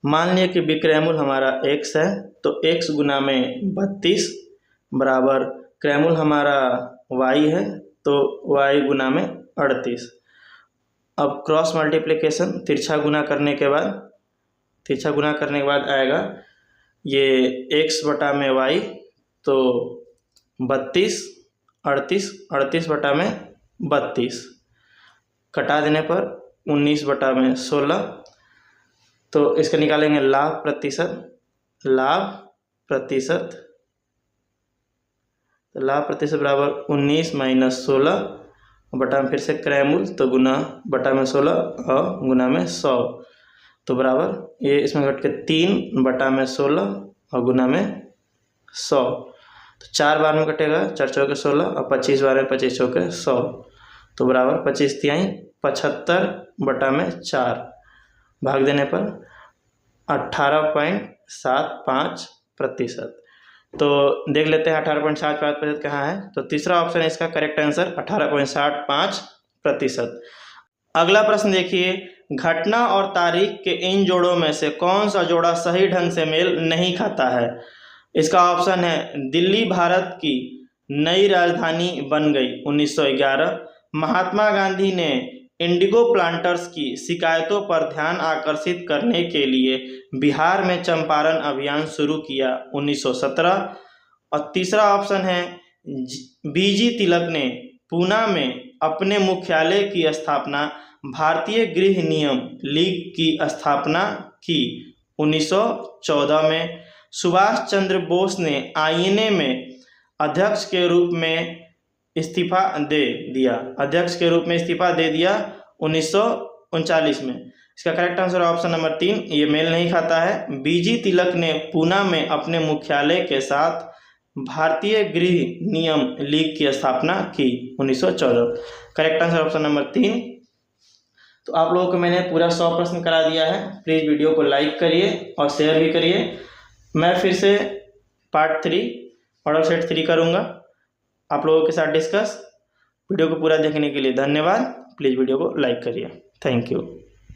मान लिया कि विक्रय मूल्य हमारा x है, तो x गुना में 32 बराबर क्रय मूल्य हमारा y है, तो y गुना में 38। अब क्रॉस मल्टीप्लिकेशन तिरछा गुना करने के बाद आएगा ये x बटा में y, तो 32, 38 बटा में 32 कटा देने पर 19 बटा में 16। तो इसका निकालेंगे लाभ प्रतिशत बराबर 19 माइनस 16 बटा में फिर से क्रय मूल्य, तो गुना बटा में 16 और गुना में 100, तो बराबर ये इसमें घट के 3 बटा में 16 और गुना में 100। तो 4 बार में कटेगा, 4 चौके 16 और 25 बार में 25 चौके 100, तो बराबर 25 तिहाई 75 बटा में 4 भाग देने पर 18.75%। तो देख लेते हैं 18.75% कहाँ है। तो तीसरा ऑप्शन है इसका करेक्ट आंसर 18.65%। अगला प्रश्न देखिए, घटना और तारीख के इन जोड़ों में से कौन सा जोड़ा सही ढंग से मेल नहीं खाता है। इसका ऑप्शन है दिल्ली भारत की नई राजधानी बन गई 1911, महात्मा गांधी ने इंडिगो प्लांटर्स की शिकायतों पर ध्यान आकर्षित करने के लिए बिहार में चंपारण अभियान शुरू किया 1917, और तीसरा ऑप्शन है बीजी तिलक ने पूना में अपने मुख्यालय की स्थापना भारतीय गृह नियम लीग की स्थापना की 1914 में, सुभाष चंद्र बोस ने आईएनए में अध्यक्ष के रूप में इस्तीफा दे दिया 1939 में। इसका करेक्ट आंसर ऑप्शन नंबर 3, ये मेल नहीं खाता है। बीजी तिलक ने पूना में अपने मुख्यालय के साथ भारतीय गृह नियम लीग की स्थापना की 1914। Correct answer option number 3। तो आप लोगों को मैंने पूरा 100 प्रश्न करा दिया है। प्लीज़ वीडियो को लाइक करिए और शेयर भी करिए। मैं फिर से पार्ट 3 मॉडल सेट 3 करूँगा आप लोगों के साथ डिस्कस। वीडियो को पूरा देखने के लिए धन्यवाद। प्लीज़ वीडियो को लाइक करिए। Thank you.